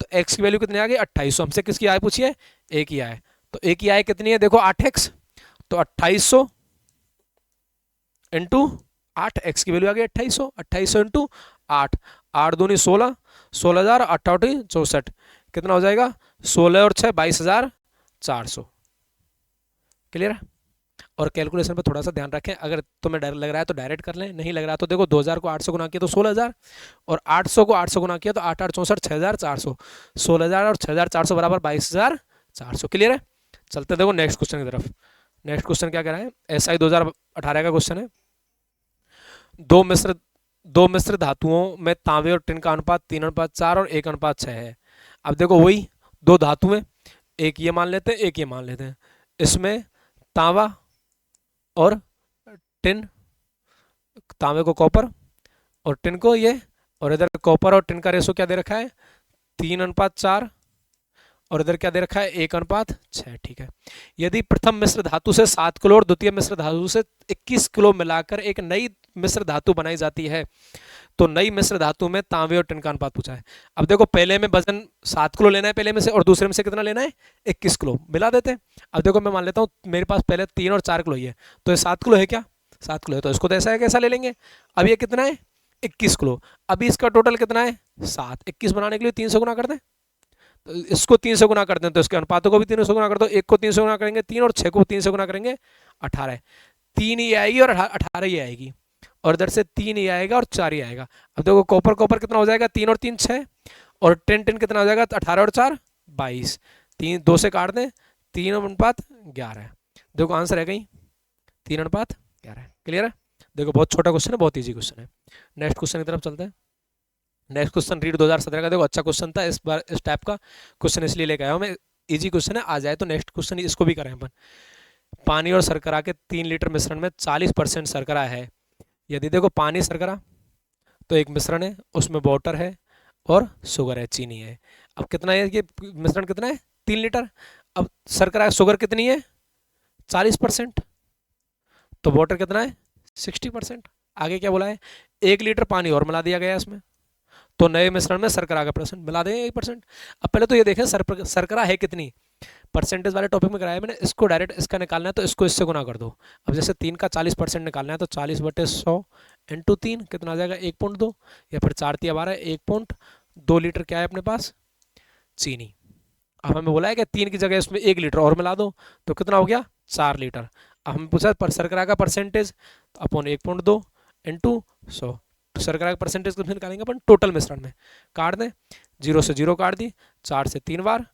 तो x की वैल्यू कितनी आ गई, 2800। हमसे किसकी आय पूछी है, a की आय। तो a की आय कितनी है, देखो 8x, तो 2800 इंटू 8, x की वैल्यू आ गई 2800, 2800 इंटू 8, 8 दूनी 16, 16,000, 8 64, कितना हो जाएगा, 16 और 6 22,400। क्लियर है? और कैलकुलेशन पे थोड़ा सा ध्यान रखें, अगर तुम्हें डर लग रहा है तो डायरेक्ट कर लें, नहीं लग रहा तो देखो 2000 को 8 से गुना किया तो 16,000, और 800 को 8 से गुना किया तो 8 8 64 6,400, 16,000 और 6,400 बराबर 22,400। क्लियर है? चलते देखो नेक्स्ट क्वेश्चन की तरफ। नेक्स्ट क्वेश्चन क्या कह रहा है, एसआई 2018 का क्वेश्चन है। दो मिश्र धातुओं में तांबे और टिन का अनुपात 3:4 और 1:6 है। अब देखो वही दो धातु हैं, एक ये मान लेते हैं, एक ये मान लेते हैं। इसमें तांबा और टिन, तांबे को कॉपर और टिन को ये, और इधर कॉपर और टिन का रेशो क्या दे रखा है, 3:4, और इधर क्या दे रखा है, 1:6। ठीक है। यदि प्रथम मिश्र धातु से 7 किलो और द्वितीय मिश्र धातु से 21 किलो मिलाकर एक नई मिश्र धातु बनाई जाती है, तो नई मिश्र धातु में तांबे और टिन का अनुपात पूछा है। अब देखो पहले में वजन 7 किलो लेना है पहले में से, और दूसरे में से कितना लेना है, 21 किलो, मिला देते हैं। अब देखो मैं मान लेता हूँ मेरे पास पहले 3 और 4 किलो ही है, तो ये 7 किलो है क्या, 7 किलो है, तो इसको तो ऐसा है कैसा ले लेंगे। अब ये कितना है, 21 किलो। अभी इसका टोटल कितना है, 7, 21 बनाने के लिए 3 से गुना कर दें, तो इसको 3 से गुना कर दें तो इसके अनुपातों को भी 3 से गुना कर दो। 1 को 3 से गुना करेंगे 3, और 6 को 3 से गुना करेंगे 18, 3 ही आएगी और 18 ही आएगी, और इधर से 3 ही आएगा और 4 ही आएगा। अब देखो कॉपर कॉपर कितना हो जाएगा, 3 और 3 6, और टिन टिन कितना हो जाएगा, 18 और 4 22, 3 2 से काट दें, 3:11। देखो आंसर है कहीं 3:11। क्लियर है? देखो बहुत छोटा क्वेश्चन है, बहुत ईजी क्वेश्चन है। नेक्स्ट क्वेश्चन की तरफ चलते हैं। नेक्स्ट क्वेश्चन रीड 2017 का, देखो अच्छा क्वेश्चन था, इस बार इस टाइप का क्वेश्चन इसलिए लेकर आया हूँ मैं, इजी क्वेश्चन है, आ जाए तो नेक्स्ट क्वेश्चन इसको भी करें अपन। पानी और शर्करा के 3 लीटर मिश्रण में 40% शर्करा है। यदि देखो पानी शर्करा तो एक मिश्रण है, उसमें वाटर है और शुगर है, चीनी है। अब कितना है ये मिश्रण, कितना है, 3 लीटर। अब शर्करा शुगर कितनी है, 40%, तो वाटर कितना है, 60%। आगे क्या बोला है, 1 लीटर पानी और मिला दिया गया इसमें, तो नए मिश्रण में शर्करा का परसेंट मिला देंगे 1%। अब पहले तो ये देखें शर्करा है कितनी, परसेंटेज वाले टॉपिक में कराया मैंने, इसको डायरेक्ट इसका निकालना है तो इसको इससे गुना कर दो। अब जैसे 3 का 40% निकालना है तो 40/100 इंटू 3 कितना आ जाएगा, 1.2, या फिर 4 × 12 1.2 लीटर क्या है अपने पास, चीनी। अब हमें बोला है कि 3 की जगह इसमें 1 लीटर और मिला दो, तो कितना हो गया, 4 लीटर। अब हमें पूछा पर शर्करा का परसेंटेज, अपॉन 1.2 इंटू 100, तो शर्करा का परसेंटेज कितना निकालेंगे अपन टोटल मिश्रण में, काट दें, 0 से 0 काट दी, 4 से 3 बार,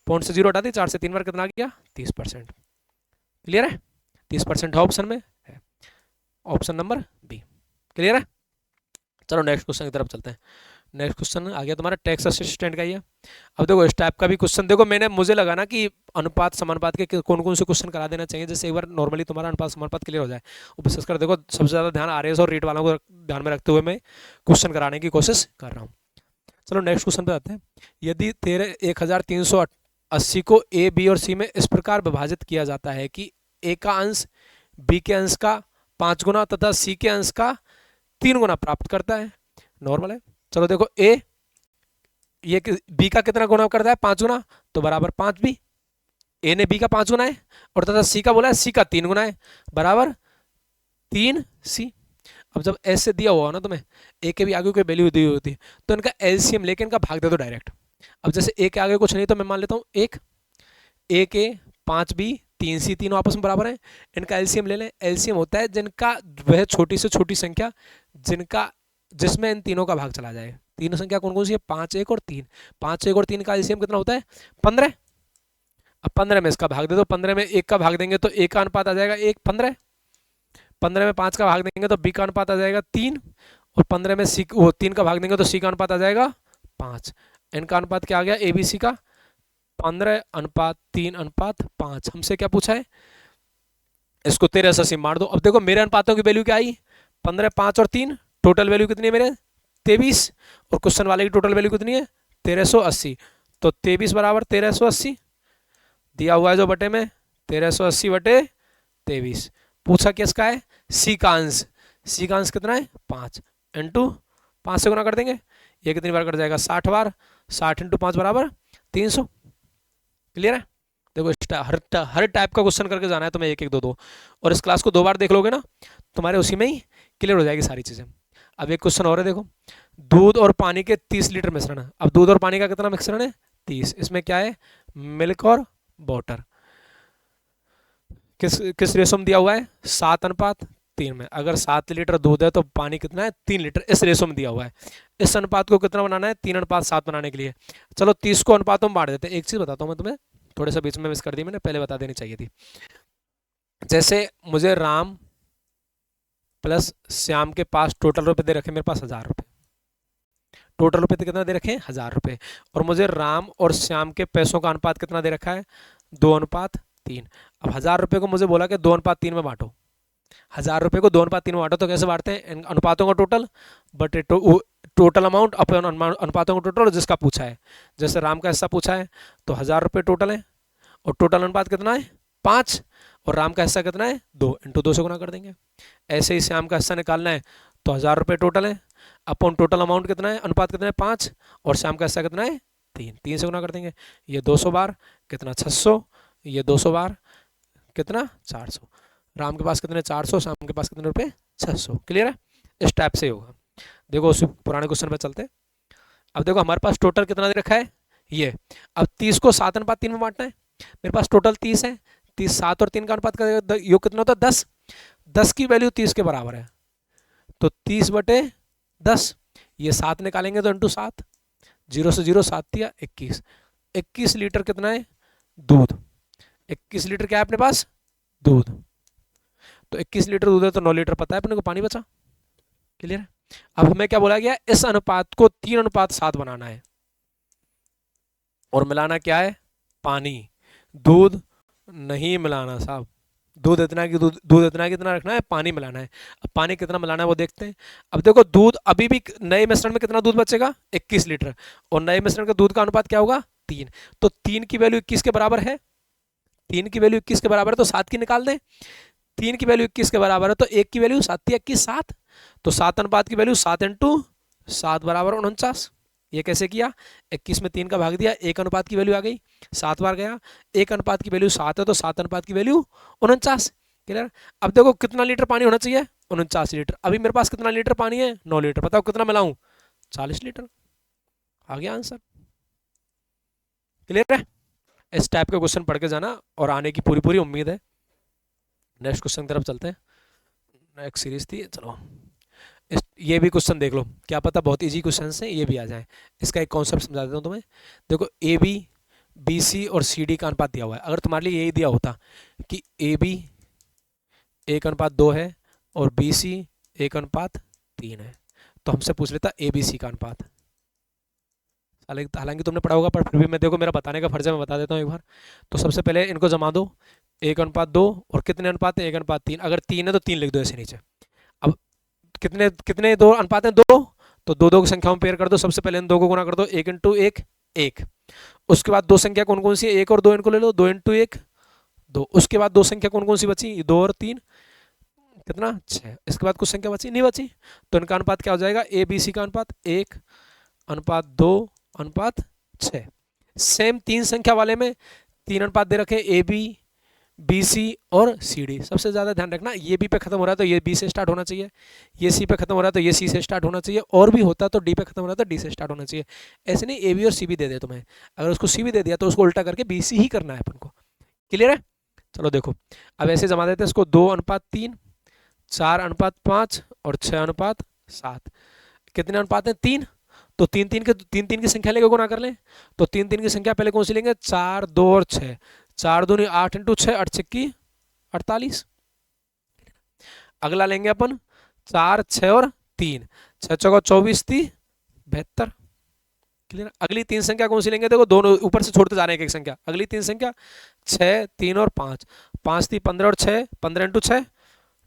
पॉइंट से 0 हटा दी, 4 से 3 बार कितना आ गया 30%। क्लियर है, 30% है ऑप्शन में, है ऑप्शन नंबर बी। क्लियर है, चलो नेक्स्ट क्वेश्चन की तरफ चलते हैं। नेक्स्ट क्वेश्चन आ गया तुम्हारा टैक्स असिस्टेंट का ही है। अब देखो इस टाइप का भी क्वेश्चन, देखो मुझे लगा ना कि अनुपात समानुपात के कौन कौन से क्वेश्चन करा देना चाहिए, जैसे एक बार नॉर्मली तुम्हारा अनुपात समानुपात क्लियर हो जाए। और विशेषकर देखो सबसे ज़्यादा ध्यान आरएस और रीट वालों को ध्यान में रखते हुए मैं क्वेश्चन कराने की कोशिश कर रहा हूँ। चलो नेक्स्ट क्वेश्चन पे आते हैं। यदि 13,380 को ए बी और सी में इस प्रकार विभाजित किया जाता है कि ए का अंश बी के अंश का 5 गुना तथा सी के अंश का 3 गुना प्राप्त करता है, नॉर्मल है। चलो देखो ए ये बी का कितना गुना करता है 5 गुना, तो बराबर 5 बी, ए ने बी का 5 गुना है और तथा सी का बोला है सी का 3 गुना है, बराबर 3 सी। अब जब ऐसे दिया हुआ ना तुम्हें, ए के भी आगे कोई वैल्यू दी होती है तो इनका एलसीएम लेके इनका भाग दे दो डायरेक्ट। अब जैसे ए के आगे कुछ नहीं तो मैं मान लेता हूँ एक, ए के 5 बी 3 सी तीनों आपस में बराबर हैं, इनका एलसीएम ले लें। एलसीएम होता है जिनका वह छोटी से छोटी संख्या जिसमें इन तीनों का भाग चला जाए। तीनों संख्या कौन कौन सी है, 5 1 और 3। 5 1 और 3 का एलसीएम कितना होता है 15। अब 15 में इसका भाग दे दो, 15 में 1 का भाग देंगे तो ए का अनुपात आ जाएगा 1, 15। 15 में 5 का भाग देंगे तो बी का अनुपात आ जाएगा 3, और 15 में सी 3 का भाग देंगे तो सी का अनुपात आ जाएगा 5। इनका अनुपात क्या आ गया ए बी सी का 15:3:5। हमसे क्या पूछा है, इसको 13 से मार दो। अब देखो मेरे अनुपातों की वैल्यू क्या आई 15, 5 और 3, टोटल वैल्यू कितनी है मेरे 23, और क्वेश्चन वाले की टोटल वैल्यू कितनी है 1380। तो 23 बराबर 1380 दिया हुआ है जो बटे में 1380 बटे 23। पूछा किसका है, सी का अंश। सी का अंश कितना है 5 इंटू 5 से गुना कर देंगे, ये कितनी बार कट जाएगा 60 बार, 60 इंटू 5 बराबर 300। क्लियर है, देखो हर टाइप का क्वेश्चन करके जाना है तुम्हें, एक एक दो दो, और इस क्लास को 2 बार देख लोगे ना तुम्हारे उसी में ही क्लियर हो जाएगी सारी चीज़ें। अब एक क्वेश्चन और है, देखो दूध और पानी के 30 लीटर मिश्रण है। अब दूध और पानी का कितना मिश्रण है 30, इसमें क्या है मिल्क और वाटर, किस रेशो में दिया हुआ है 7:3 में। अगर 7 लीटर दूध है तो पानी कितना है 3 लीटर, इस रेशो में दिया हुआ है। इस अनुपात को कितना बनाना है 3:7 बनाने के लिए। चलो 30 को अनुपातों में बांट देते हैं। एक चीज़ बताता हूँ मैं तुम्हें, थोड़े सा बीच में मिस कर दी मैंने, पहले बता देनी चाहिए थी। जैसे मुझे राम प्लस श्याम के पास टोटल रुपए दे रखे, मेरे पास 1000 रुपये, टोटल रुपए तो कितना दे रखे हैं 1000 रुपये, और मुझे राम और श्याम के पैसों का अनुपात कितना दे रखा है 2:3। अब 1000 रुपये को मुझे बोला कि 2:3 में बांटो। 1000 रुपये को 2:3 में बांटो तो कैसे बांटते हैं, इन अनुपातों का टोटल बटे टोटल अमाउंट अपन अनुपातों का टोटल जिसका पूछा है। जैसे राम का हिस्सा पूछा है तो 1000 रुपये टोटल है, और टोटल अनुपात कितना है 5, और राम का हिस्सा कितना है 2, इंटू 2 से गुना कर देंगे। ऐसे ही श्याम का हिस्सा निकालना है तो 1000 रुपये टोटल है, अपन टोटल अमाउंट कितना है अनुपात कितना है 5, और श्याम का हिस्सा कितना है 3, 3 से गुना कर देंगे। ये 200 बार कितना 600, ये 200 बार कितना 400। राम के पास कितने 400, श्याम के पास कितने रुपए 600। क्लियर है, इस टाइप से होगा। देखो उस पुराने क्वेश्चन पे चलते हैं। अब देखो हमारे पास टोटल कितना दे रखा है ये, अब 30 को 7:3 में बांटना है। मेरे पास टोटल 30 है, 30 7 और 3 का अनुपात का योग कितना होता है 10। 10 की वैल्यू 30 के बराबर है तो 30/10, ये 7 निकालेंगे तो इंटू 7, 0 से 0 7 दिया 21। 21 लीटर कितना है दूध, 21 लीटर क्या है अपने पास दूध, तो 21 लीटर दूध है तो 9 लीटर पता है अपने को पानी बचा। क्लियर है, अब हमें क्या बोला गया इस अनुपात को 3:7 बनाना है, और मिलाना क्या है पानी, दूध नहीं मिलाना साहब। दूध इतना कितना रखना है, पानी मिलाना है। अब पानी कितना मिलाना है वो देखते हैं। अब देखो दूध अभी भी नए मिश्रण में कितना दूध बचेगा 21 लीटर, और नए मिश्रण का दूध का अनुपात क्या होगा 3, तो 3 की वैल्यू 21 के बराबर है, 3 की वैल्यू 21 के बराबर है तो 7 की निकाल दें। 3 की वैल्यू 21 के बराबर है तो 1 की वैल्यू 7 21 7, तो 7 अनुपात की वैल्यू 7 इंटू 7 बराबर 49। ये कैसे किया, 21 में 3 का भाग दिया, 1 अनुपात की वैल्यू आ गई 7 बार गया, 1 अनुपात की वैल्यू 7 है तो 7 अनुपात की वैल्यू 49। क्लियर, अब देखो कितना लीटर पानी होना चाहिए 49 लीटर। अभी मेरे पास कितना लीटर पानी है 9 लीटर, बताओ कितना मिलाऊं 40 लीटर, आ गया आंसर। क्लियर है, इस टाइप के क्वेश्चन पढ़ के जाना और आने की पूरी उम्मीद है। नेक्स्ट क्वेश्चन की तरफ चलते हैं, नेक्स्ट सीरीज थी, चलो ये भी क्वेश्चन देख लो, क्या पता बहुत इजी क्वेश्चन है ये भी आ जाए। इसका एक कॉन्सेप्ट समझा देता हूँ तुम्हें। देखो ए बी, बी सी और सी डी का अनुपात दिया हुआ है। अगर तुम्हारे लिए यही दिया होता कि ए बी 1:2 है और बी सी 1:3 है, तो हमसे पूछ लेता ए बी सी का अनुपात। हालांकि तुमने पढ़ा होगा, पर फिर भी मैं, देखो मेरा बताने का फर्ज है, मैं बता देता हूँ एक बार। तो सबसे पहले इनको जमा दो, 1:2 और कितने अनुपात है, 1:3। अगर 3 है तो 3 लिख दो ऐसे नीचे। अब कितने कितने दो अनुपात हैं, 2, तो दो दो की संख्याओं में पेयर कर दो। सबसे पहले इन दो को गुना कर दो, 1 × 1 1। उसके बाद दो संख्या कौन कौन सी है, 1 और 2, इनको ले लो, 2 × 1 2। उसके बाद दो संख्या कौन कौन सी बची, 2 और 3, कितना 6। इसके बाद कुछ संख्या बची नहीं बची, तो इनका अनुपात क्या हो जाएगा, ए बी सी का अनुपात 1:2:6। सेम तीन संख्या वाले में 3 अनुपात दे रखे, ए बी, बी सी और सी डी। सबसे ज्यादा ध्यान रखना, ये बी पे खत्म हो रहा है तो ये बी से स्टार्ट होना चाहिए, ये सी पे खत्म हो रहा है तो ये सी से स्टार्ट होना चाहिए, और भी होता तो डी पे खत्म हो रहा है तो डी से स्टार्ट होना चाहिए। ऐसे नहीं ए बी और सी भी दे दे तुम्हें, अगर उसको सी भी दे दिया तो उसको उल्टा करके बी सी ही करना है अपन को। क्लियर है? चलो देखो, अब ऐसे जमा देते हैं इसको, 2:3, 4:5 और 6:7। कितने अनुपात हैं, 3। तो तीन तीन की संख्या लेके गुना कर लें। तो तीन तीन की संख्या पहले कौन सी लेंगे, 4, 2 और 6। 4 दूनी 8 × 6 8 छक्की 48। अगला लेंगे अपन 4, 6 और 3, 6 चौका 24 3 72। क्लियर? अगली तीन संख्या कौन सी लेंगे, देखो दोनों ऊपर से छोड़ते जा रहे हैं एक एक संख्या। अगली तीन संख्या 6, 3 और 5, 5 3 15 और 6 15 × 6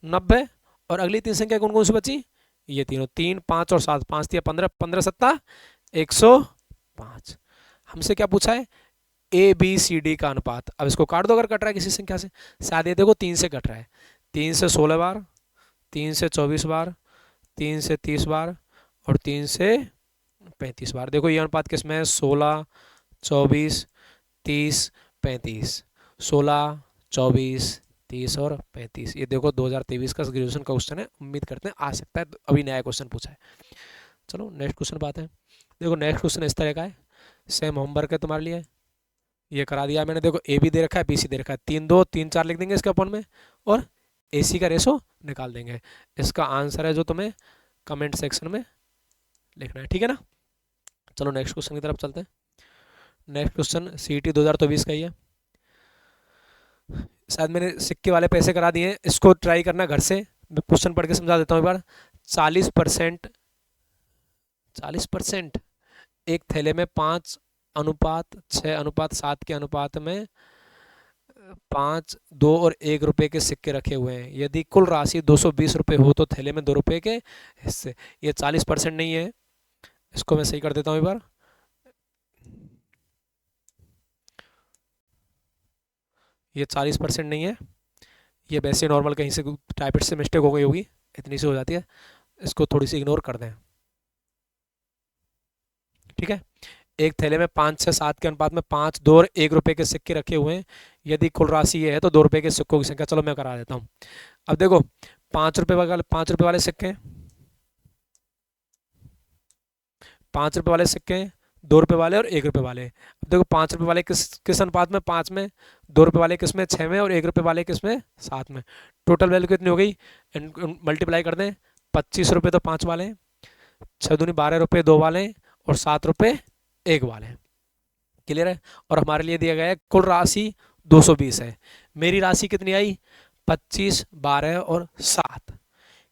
90। और अगली तीन संख्या कौन कौन सी बची, ये तीनों, 3, 5 और 7, 5 3 15 15 7 105। हमसे क्या पूछा है, ए बी सी डी का अनुपात। अब इसको काट दो अगर कट रहा है किसी संख्या से। शायद ये देखो 3 से कट रहा है, 3 से 16 बार, 3 से 24 बार, 3 से 30 बार और 3 से 35 बार। देखो ये अनुपात किसमें है, 16, 24, 30, 35। 16, 24, 30 और 35। ये देखो 2023 का ग्रेजुएशन का क्वेश्चन है, उम्मीद करते हैं आ सकता है, अभी नया क्वेश्चन पूछा है। चलो नेक्स्ट क्वेश्चन पाते हैं। देखो नेक्स्ट क्वेश्चन इस तरह का है, सेम होमवर्क है तुम्हारे लिए, ये करा दिया मैंने। देखो ए बी दे रखा है, बी सी दे रखा है, 3 2 3 4 लिख देंगे इसके अपन में, और ए सी का रेशो निकाल देंगे। इसका आंसर है जो तुम्हें कमेंट सेक्शन में लिखना है, ठीक है ना। चलो नेक्स्ट क्वेश्चन की तरफ चलते हैं। नेक्स्ट क्वेश्चन CET 2024 का ही है। शायद मैंने सिक्के वाले पैसे करा दिए हैं, इसको ट्राई करना घर से। मैं क्वेश्चन पढ़ के समझा देता हूँ एक बार। 40% एक थैले में 5:6:7 के अनुपात में 5, 2 और 1 रुपए के सिक्के रखे हुए हैं। यदि कुल राशि 220 रुपये हो तो थैले में 2 रुपए के हिस्से। ये 40% नहीं है, इसको मैं सही कर देता हूँ एक बार। ये 40% नहीं है, ये वैसे नॉर्मल कहीं से टाइपिट से मिस्टेक हो गई होगी, इतनी सी हो जाती है, इसको थोड़ी सी इग्नोर कर दें, ठीक है। एक थैले में 5, 6, 7 के अनुपात में 5, 2 और 1 रुपए के सिक्के रखे हुए हैं। यदि कुल राशि ये है तो 2 रुपए के सिक्कों की संख्या। चलो मैं करा देता हूँ। अब देखो 5 रुपए वाले 5 रुपए वाले सिक्के, 5 रुपए वाले सिक्के, 2 रुपए वाले और 1 रुपए वाले। अब देखो 5 रुपए वाले किस अनुपात में, 5 में, 2 रुपए वाले किस में, 6 में, और 1 रुपए वाले किस में, 7 में। टोटल वैल्यू कितनी हो गई, मल्टीप्लाई कर दें। 25 रुपये तो 5 वाले, 6 दूनी 12 रुपये 2 वाले, और 7 रुपये 1 वाले। क्लियर है? और हमारे लिए दिया गया है कुल राशि 220 है। मेरी राशि कितनी आई, 25, 12 और 7।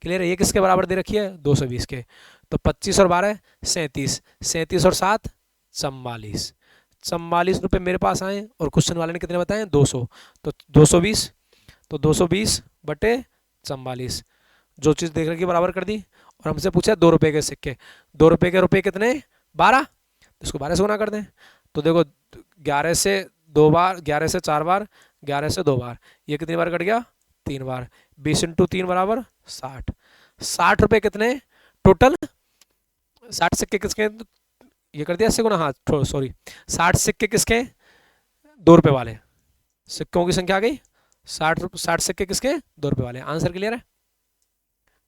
क्लियर है? ये किसके बराबर दे रखी है, 220 के। तो 25 और 12 37, 37 और 7 44। 44 रुपये मेरे पास आए, और क्वेश्चन वाले ने कितने बताए, 200। तो 220, तो 220 बटे 44, जो चीज़ देख रखी बराबर कर दी। और हमसे पूछा 2 रुपये के सिक्के, 2 रुपये के रुपये कितने, 12, इसको 12 से गुना कर दें। तो देखो 11 से 2 बार, 11 से 4 बार, 11 से 2 बार, ये कितनी बार कट गया, 3 बार। 20 × 3 बराबर 60। 60 रुपये कितने टोटल, 60 सिक्के किसके, ये कर दिया इससे गुना, हाँ सॉरी, 60 सिक्के किसके, 2 रुपये वाले सिक्कों की संख्या आ गई। 60 सिक्के किसके, 2 रुपये वाले। आंसर क्लियर है?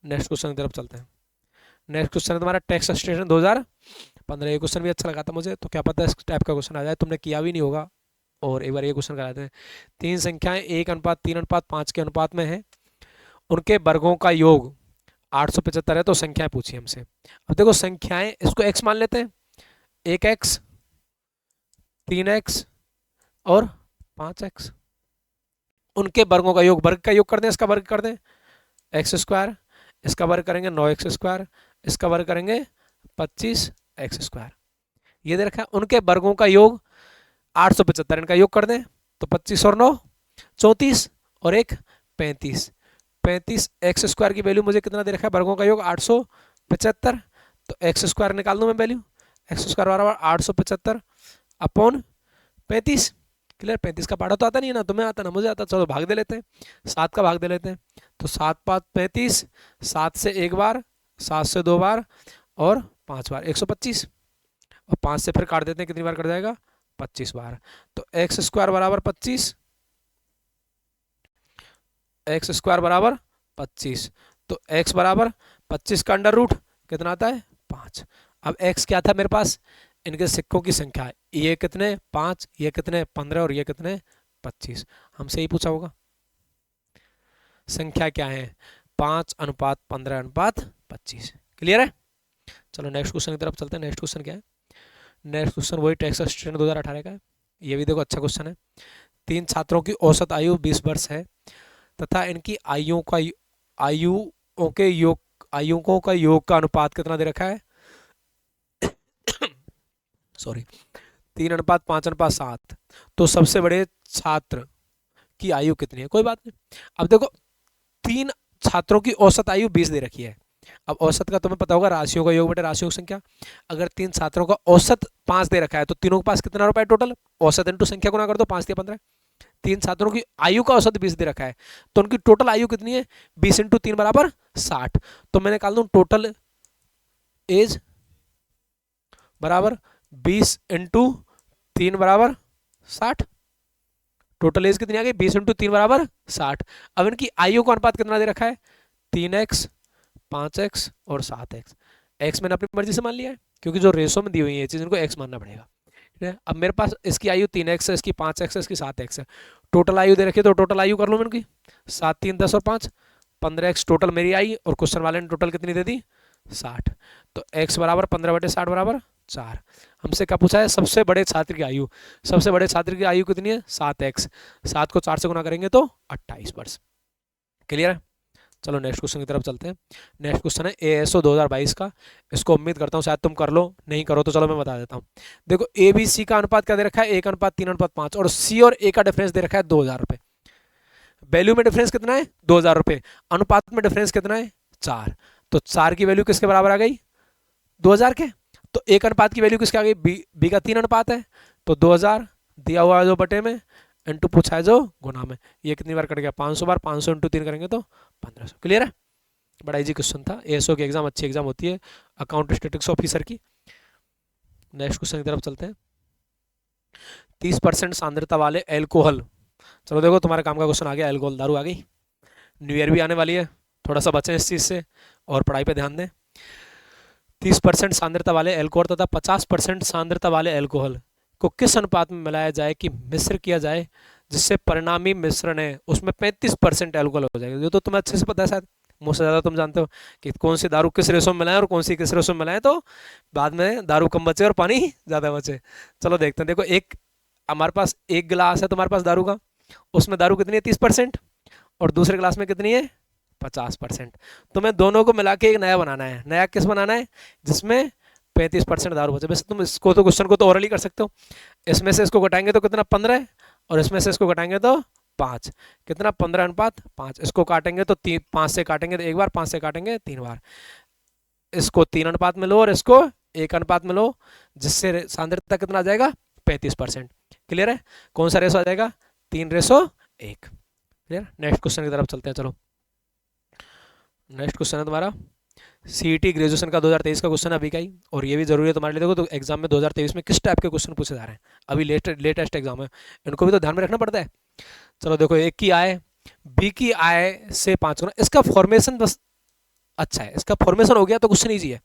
नेक्स्ट क्वेश्चन की तरफ चलते हैं। नेक्स्ट क्वेश्चन है तुम्हारा टैक्स स्टेशन 2015। ये क्वेश्चन भी अच्छा लगा था मुझे, तो क्या पता इस टाइप का क्वेश्चन आ जाए, तुमने किया भी नहीं होगा। और एक बार ये क्वेश्चन कराते हैं। 3 संख्याएं 1:3:5 के अनुपात में है, उनके वर्गों का योग 875 है तो संख्याएं पूछी हमसे। अब देखो संख्याएं, इसको x मान लेते हैं, 1x, 3x और 5x। उनके वर्गों का योग, वर्ग का योग कर दें, इसका वर्ग कर दें एक्स स्क्वायर, इसका वर्ग करेंगे 9x स्क्वायर, इसका वर्ग करेंगे 25x स्क्वायर। ये दे रखा है। उनके वर्गों का योग 875, इनका योग कर दें तो 25 और 9 34 और 1 35। 35x स्क्वायर की वैल्यू मुझे कितना दे रखा है, वर्गों का योग 875, तो एक्स स्क्वायर निकाल दूं मैं वैल्यू, एक्स स्क्वायर बराबर 875 अपॉन 35। क्लियर, 35 का पढ़ा तो आता नहीं है ना, तुम्हें आता ना मुझे आता, चलो भाग दे लेते हैं, 7 का भाग दे लेते हैं, तो 7 5 35, 7 से एक बार, 7 से दो बार और 5 बार 125, और 5 से फिर काट देते हैं, कितनी बार कट जाएगा 25 बार। तो एक्स स्क्वायर बराबर 25, एक्स स्क्वायर बराबर 25, तो x बराबर 25 का अंडर रूट कितना आता है 5। अब x क्या था मेरे पास, इनके सिक्कों की संख्या है, ये कितने 5, ये कितने 15 और ये कितने 25। हमसे ही पूछा होगा संख्या क्या है, 5:15:25। क्लियर है। चलो नेक्स्ट क्वेश्चन की तरफ चलते हैं। नेक्स्ट क्वेश्चन क्या है, नेक्स्ट क्वेश्चन वही टैक्स असिस्टेंट 2018 का है। ये भी देखो अच्छा क्वेश्चन है। 3 छात्रों की औसत आयु 20 वर्ष है तथा इनकी आयुओं का योग का अनुपात कितना दे रखा है सॉरी 3:5:7। तो सबसे बड़े छात्र की आयु कितनी है, कोई बात नहीं। अब देखो 3 छात्रों की औसत आयु 20 दे रखी है। अब औसत का तुम्हें पता होगा राशियों का योग बटे राशियों की संख्या। अगर 3 छात्रों का औसत 5 दे रखा है तो तीनों के पास कितना रुपया टोटल, औसत इंटू संख्या गुना कर दो, 5 या 15। 3 छात्रों की आयु का औसत 20 दे रखा है तो उनकी टोटल आयु कितनी है, 20 इंटू 3 बराबर 60। तो मैं निकाल दूं टोटल एज बराबर 20 इंटू 3 बराबर 60। टोटल एज कितनी आ गई, 20 इंटू 3 बराबर 60। अब इनकी आयु का अनुपात कितना दे रखा है, 3x, 5x और 7x। x मैंने अपनी मर्जी से मान लिया है क्योंकि जो रेशो में दी हुई है चीज, इनको x मानना पड़ेगा। अब मेरे पास इसकी आयु 3x है, इसकी 5x है, इसकी 7x है। टोटल आयु दे रखी है तो टोटल आयु कर लो मैं इनकी, 7 3 10 और 5 15x टोटल मेरी आई, और क्वेश्चन वाले ने टोटल कितनी दे दी 60। तो x बराबर 15/60 बराबर 4। हमसे क्या पूछा है, सबसे बड़े छात्र की आयु। सबसे बड़े छात्र की आयु कितनी है 7x, 7 को 4 से गुना करेंगे तो 28 वर्ष। क्लियर है। चलो नेक्स्ट क्वेश्चन की तरफ चलते हैं। नेक्स्ट क्वेश्चन है ASO 2022 का। इसको उम्मीद करता हूँ शायद तुम कर लो, नहीं करो तो चलो मैं बता देता हूँ। देखो ABC का अनुपात क्या दे रखा है, 1:3:5, और C और A का डिफरेंस दे रखा है 2000 रुपये। वैल्यू में डिफरेंस कितना है 2000 रुपये, अनुपात में डिफरेंस कितना है 4। तो 4 की वैल्यू किसके बराबर आ गई 2000 के। तो 1 अनुपात की वैल्यू किसके आ गई, B का 3 अनुपात है, तो 2000 दिया हुआ है जो बटे में, इंटू पूछा है जो गुना में। ये कितनी बार कट गया 500 बार, 500 इंटू 3 करेंगे तो 1500। क्लियर है। बड़ा इजी क्वेश्चन था। ASO की एग्जाम अच्छी एग्जाम होती है अकाउंट स्टेटिक्स ऑफिसर की। नेक्स्ट क्वेश्चन की तरफ चलते हैं। 30% सांद्रता वाले एल्कोहल, चलो देखो तुम्हारे काम का क्वेश्चन आ गया, एल्कोहल दारू आ गई। न्यू ईयर भी आने वाली है, थोड़ा सा बचें इस चीज से और पढ़ाई पे ध्यान दें। 30% सांद्रता वाले एल्कोहल तथा 50% सांद्रता वाले एल्कोहल को किस अनुपात में मिलाया जाए कि मिश्र किया जाए जिससे परिणामी मिश्रण है उसमें 35% एल्कोहल हो जाएगा। ये तो तुम्हें अच्छे से पता है, शायद मुझसे ज़्यादा तुम जानते हो कि कौन सी दारू किस रेशो में मिलाएं और कौन सी किस रेशो में मिलाएं, तो बाद में दारू कम बचे और पानी ज़्यादा बचे। चलो देखते हैं। देखो एक हमारे पास एक गिलास है तुम्हारे पास दारू का, उसमें दारू कितनी है 30% और दूसरे गिलास में कितनी है 50%। तुम्हें दोनों को मिला के एक नया बनाना है। नया किस बनाना है, जिसमें 35% दारू बचे। वैसे तुम इसको तो क्वेश्चन को तो ओरली कर सकते हो। इसमें से इसको घटाएंगे तो कितना 15 है, और इसमें से इसको घटाएंगे तो 5, कितना 15:5। इसको काटेंगे तो 5 से काटेंगे तो एक बार, 5 से काटेंगे 3 बार। इसको 3 अनुपात में लो और इसको 1 अनुपात में लो, जिससे सांद्रता कितना आ जाएगा 35%। क्लियर है। कौन सा रेशो आ जाएगा 3:1। क्लियर। नेक्स्ट क्वेश्चन की तरफ चलते हैं। चलो नेक्स्ट क्वेश्चन है तुम्हारा CET ग्रेजुएशन का 2023 का क्वेश्चन अभी का ही, और ये भी जरूरी है तुम्हारे लिए। देखो तो एग्जाम में 2023 में किस टाइप के क्वेश्चन पूछे जा रहे हैं, अभी लेटेस्ट एग्जाम है, इनको भी तो ध्यान में रखना पड़ता है। चलो देखो, एक की आय B की आय से 5 गुना, इसका फॉर्मेशन बस अच्छा है, इसका फॉर्मेशन हो गया तो क्वेश्चन ईजी है।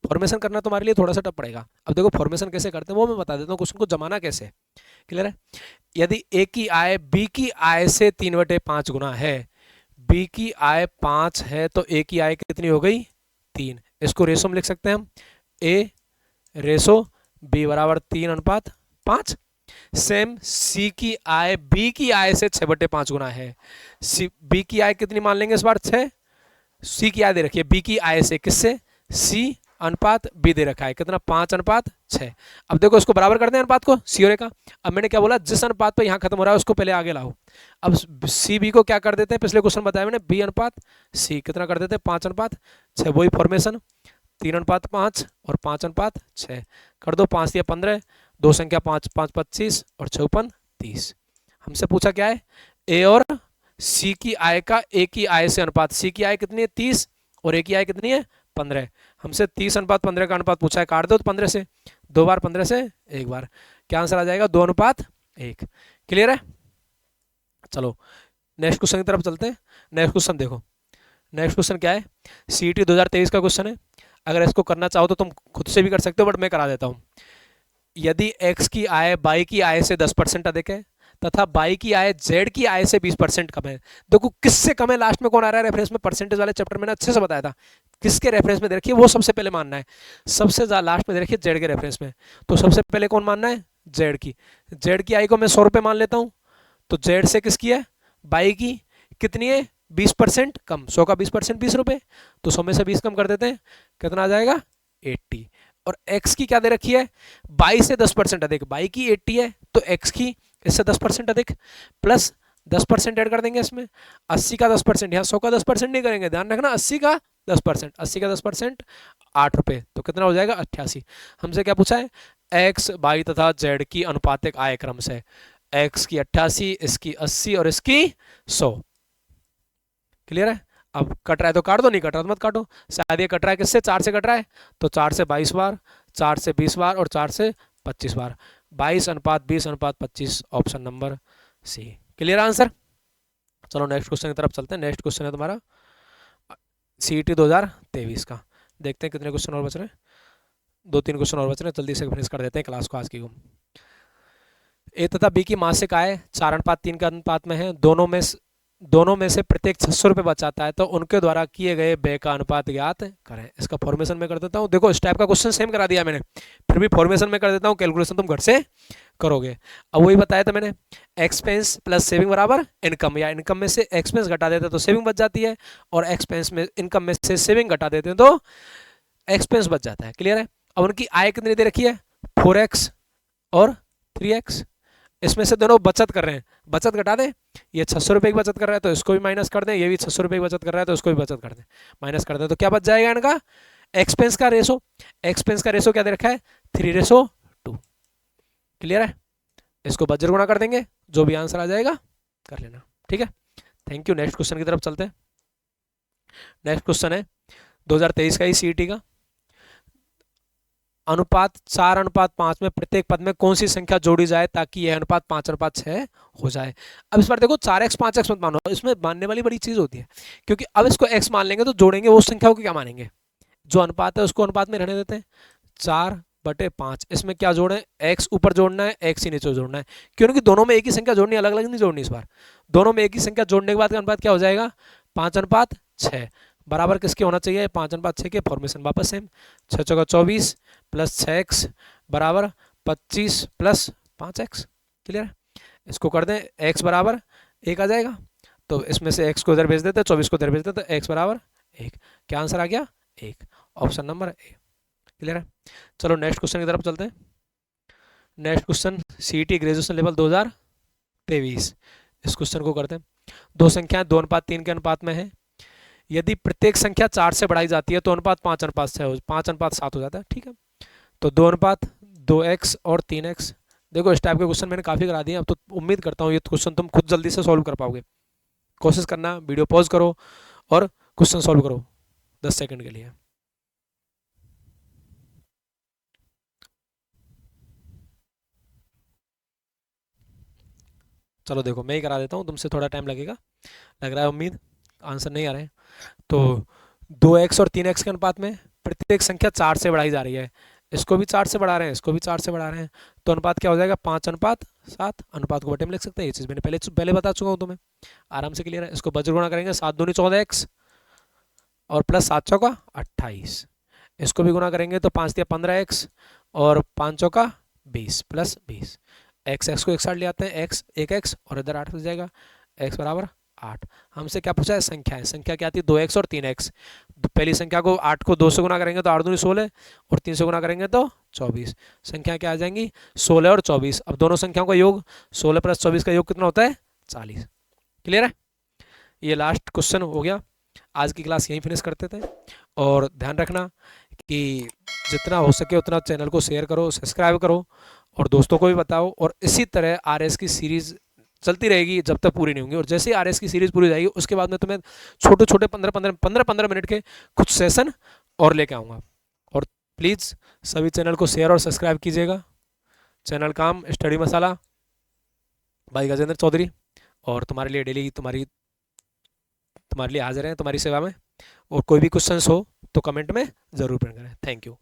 फॉर्मेशन करना तुम्हारे लिए थोड़ा सा टफ पड़ेगा। अब देखो फॉर्मेशन कैसे करते हैं वो मैं बता देता हूँ, क्वेश्चन को जमाना कैसे। क्लियर है। यदि A की आय B की आय से 3/5 गुना है, बी की आय 5 है तो ए की आय कितनी हो गई 3। इसको रेशो में लिख सकते हैं हम, ए रेशो बी बराबर 3:5। सेम सी की आय बी की आय से 6/5 गुना है। सी बी की आय कितनी मान लेंगे इस बार 6। सी की आय दे रखी है बी की आय से, किससे, सी अनुपात बी दे रखा है कितना 5:6। अब देखो इसको बराबर करते हैं अनुपात को सी और ए का। अब मैंने क्या बोला, जिस अनुपात पे यहाँ खत्म हो रहा है उसको पहले आगे लाओ। अब सी बी को क्या कर देते हैं, पिछले क्वेश्चन बताया मैंने, बी अनुपात सी कितना कर देते हैं 5:6। वही फॉर्मेशन 3:5 और 5:6 कर दो। 5 या 15, दो संख्या 5 5 25 और 6 30। हमसे पूछा क्या है, ए और सी की आय का ए की आय से अनुपात। सी की आय कितनी है 30 और ए की आय कितनी है 15। हमसे 30:15 का अनुपात पूछा है, काट दो तो 15 से, 2 बार 15 से 1 बार, क्या आंसर आ जाएगा 2:1। क्लियर है। चलो नेक्स्ट क्वेश्चन की तरफ चलते हैं। नेक्स्ट क्वेश्चन देखो, नेक्स्ट क्वेश्चन क्या है, सीईटी 2023 का क्वेश्चन है। अगर इसको करना चाहो तो तुम खुद से भी कर सकते हो, बट मैं करा देता हूँ। यदि x की आय y की आय से 10% अधिक है तथा y की आय z की आय से 20% कम है। देखो किससे कम है, लास्ट में कौन आ रहा है रेफरेंस में, परसेंटेज वाले चैप्टर में अच्छे से बताया था किसके रेफरेंस में दे रखिए वो सबसे पहले मानना है। सबसे लास्ट में दे रखिए z के रेफरेंस में, तो सबसे पहले कौन मानना है, z की आय को मैं 100 रुपये मान लेता हूँ। तो z से किसकी है, y की कितनी है 20% कम, 100 का 20% 20 रुपये, तो 100 में से 20 कम कर देते हैं, कितना आ जाएगा 80। और x की क्या दे रखी है, y से 10% अधिक, y की 80 है तो x की इससे 10% अधिक, प्लस 10% ऐड कर देंगे इसमें, 80 का 10%, यहाँ 100 का 10% नहीं करेंगे, ध्यान रखना 80 का 10%, 80 का 10% 8 रुपये, तो कितना हो जाएगा 88। हमसे क्या पूछा है, x y तथा z की अनुपातिक आय क्रम से, x की 88, इसकी 80 और इसकी 100। क्लियर है। अब कट रहा है तो काट दो, नहीं कट रहा तो मत काटो। शायद ये कट रहा है किससे, 4 से कट रहा है, तो 4 से 22 बार, 4 से 20 बार और 4 से 25 बार, 22:20:25, option number C. Clear answer. चलो नेक्स्ट क्वेश्चन की तरफ चलते हैं। नेक्स्ट क्वेश्चन है तुम्हारा सीईटी 2023 का। देखते हैं कितने क्वेश्चन और बच रहे हैं, 2-3 क्वेश्चन और बच रहे हैं, जल्दी से फिनिश कर देते हैं क्लास को आज की। ए तथा बी की मासिक आय 4:3 के अनुपात में है। दोनों में से प्रत्येक 600 रुपये बचाता है, तो उनके द्वारा किए गए व्यय का अनुपात ज्ञात करें। इसका फॉर्मेशन में कर देता हूँ। देखो इस टाइप का क्वेश्चन सेम करा दिया मैंने, फिर भी फॉर्मेशन में कर देता हूँ, कैलकुलेशन तुम घर से करोगे। अब वही बताया था मैंने, एक्सपेंस प्लस सेविंग बराबर इनकम, या इनकम में से एक्सपेंस घटा देते हैं तो सेविंग बच जाती है, और एक्सपेंस में इनकम में से सेविंग घटा देते हैं तो एक्सपेंस बच जाता है। क्लियर है। अब उनकी आय कितनी दे रखी है 4x और 3x, इसमें से दोनों बचत कर रहे हैं, बचत घटा दें, ये 600 रुपये की बचत कर रहा है तो इसको भी माइनस कर दें, ये भी 600 रुपये की बचत कर रहा है तो इसको भी बचत कर दें, माइनस कर दें, तो क्या बच जाएगा इनका एक्सपेंस का रेशो। एक्सपेंस का रेशो क्या दे रखा है 3:2। क्लियर है। इसको बजर गुणा कर देंगे, जो भी आंसर आ जाएगा कर लेना। ठीक है, थैंक यू। नेक्स्ट क्वेश्चन की तरफ चलते हैं। नेक्स्ट क्वेश्चन है 2023 का ही सीईटी का, अनुपात 4:5 में प्रत्येक पद में कौन सी संख्या जोड़ी जाए ताकि यह अनुपात 5:6 हो जाए। अब इस बार देखो 4x 5x मत मानो, इसमें मानने वाली बड़ी चीज होती है, क्योंकि अब इसको x मान लेंगे तो जोड़ेंगे वो संख्याओं को क्या मानेंगे, जो अनुपात है उसको अनुपात में रहने देते हैं। 4/5, इसमें क्या जोड़े, x ऊपर जोड़ना है, x ही नीचे जोड़ना है, क्योंकि दोनों में एक ही संख्या जोड़नी, अलग अलग नहीं जोड़नी। इस बार दोनों में एक ही संख्या जोड़ने के बाद का अनुपात क्या हो जाएगा 5:6, बराबर किसके होना चाहिए 5:6 के, फॉर्मेशन वापस सेम, 6 चौका 24 प्लस 6x बराबर 25 प्लस 5x। क्लियर है। इसको कर दें x बराबर 1 आ जाएगा, तो इसमें से x को इधर भेज देते, 24 को इधर भेज देते, तो x बराबर 1, क्या आंसर आ गया 1, ऑप्शन नंबर ए। क्लियर है। चलो नेक्स्ट क्वेश्चन की तरफ चलते हैं। Next question CET graduation level 2023, इस क्वेश्चन को करते हैं। दो संख्याएं 2:3 के अनुपात में है, यदि प्रत्येक संख्या 4 से बढ़ाई जाती है तो अनुपात 5:7 हो जाता है। ठीक है, तो 2:2x और 3x। देखो इस टाइप के क्वेश्चन मैंने काफ़ी करा दिए, अब तो उम्मीद करता हूँ ये क्वेश्चन तुम खुद जल्दी से सॉल्व कर पाओगे। कोशिश करना, वीडियो पॉज करो और क्वेश्चन सॉल्व करो 10 सेकंड के लिए। चलो देखो मैं ही करा देता हूँ, तुमसे थोड़ा टाइम लगेगा, लग रहा है उम्मीद, आंसर नहीं आ रहे हैं। तो 2x और 3x के अनुपात में प्रत्येक संख्या 4 से बढ़ाई जा रही है, इसको भी 4 से बढ़ा रहे हैं, इसको भी 4 से बढ़ा रहे हैं, तो अनुपात क्या हो जाएगा, 5:7। अनुपात को बटे में लिख सकते हैं, ये चीज़ मैंने पहले पहले बता चुका हूँ तुम्हें, आराम से क्लियर है। इसको वज्र गुणा करेंगे, 7 दूनी 14x और प्लस 7 चौका 28। इसको भी गुणा करेंगे तो 5 दिया 15x और 5 चौका 20 प्लस 20। एक्स को एक साइड ले आते हैं, एक्स एक एक्स और इधर 8 बच जाएगा, एक्स बराबर 8। हमसे क्या पूछा है, संख्या है, संख्या क्या आती है, 2x और 3x। पहली संख्या को 8 को 2 से गुना करेंगे तो 8 दूनी 16 और 3 से गुना करेंगे तो 24। संख्या क्या आ जाएंगी, 16 और 24। अब दोनों संख्याओं का योग 16 प्लस 24 का योग कितना होता है, 40। क्लियर है, ये लास्ट क्वेश्चन हो गया। आज की क्लास यहीं फिनिश करते थे, और ध्यान रखना कि जितना हो सके उतना चैनल को शेयर करो, सब्सक्राइब करो और दोस्तों को भी बताओ। और इसी तरह आरएस की सीरीज़ चलती रहेगी जब तक पूरी नहीं होंगी, और जैसे ही आरएस की सीरीज़ पूरी हो जाएगी उसके बाद में तुम्हें छोटे छोटे 15-15 मिनट के कुछ सेशन और लेके आऊँगा। और प्लीज़ सभी चैनल को शेयर और सब्सक्राइब कीजिएगा। चैनल काम स्टडी मसाला भाई गजेंद्र चौधरी, और तुम्हारे लिए डेली तुम्हारे लिए हाजिर हैं, तुम्हारी सेवा में। और कोई भी क्वेश्चंस हो तो कमेंट में ज़रूर करें। Thank you.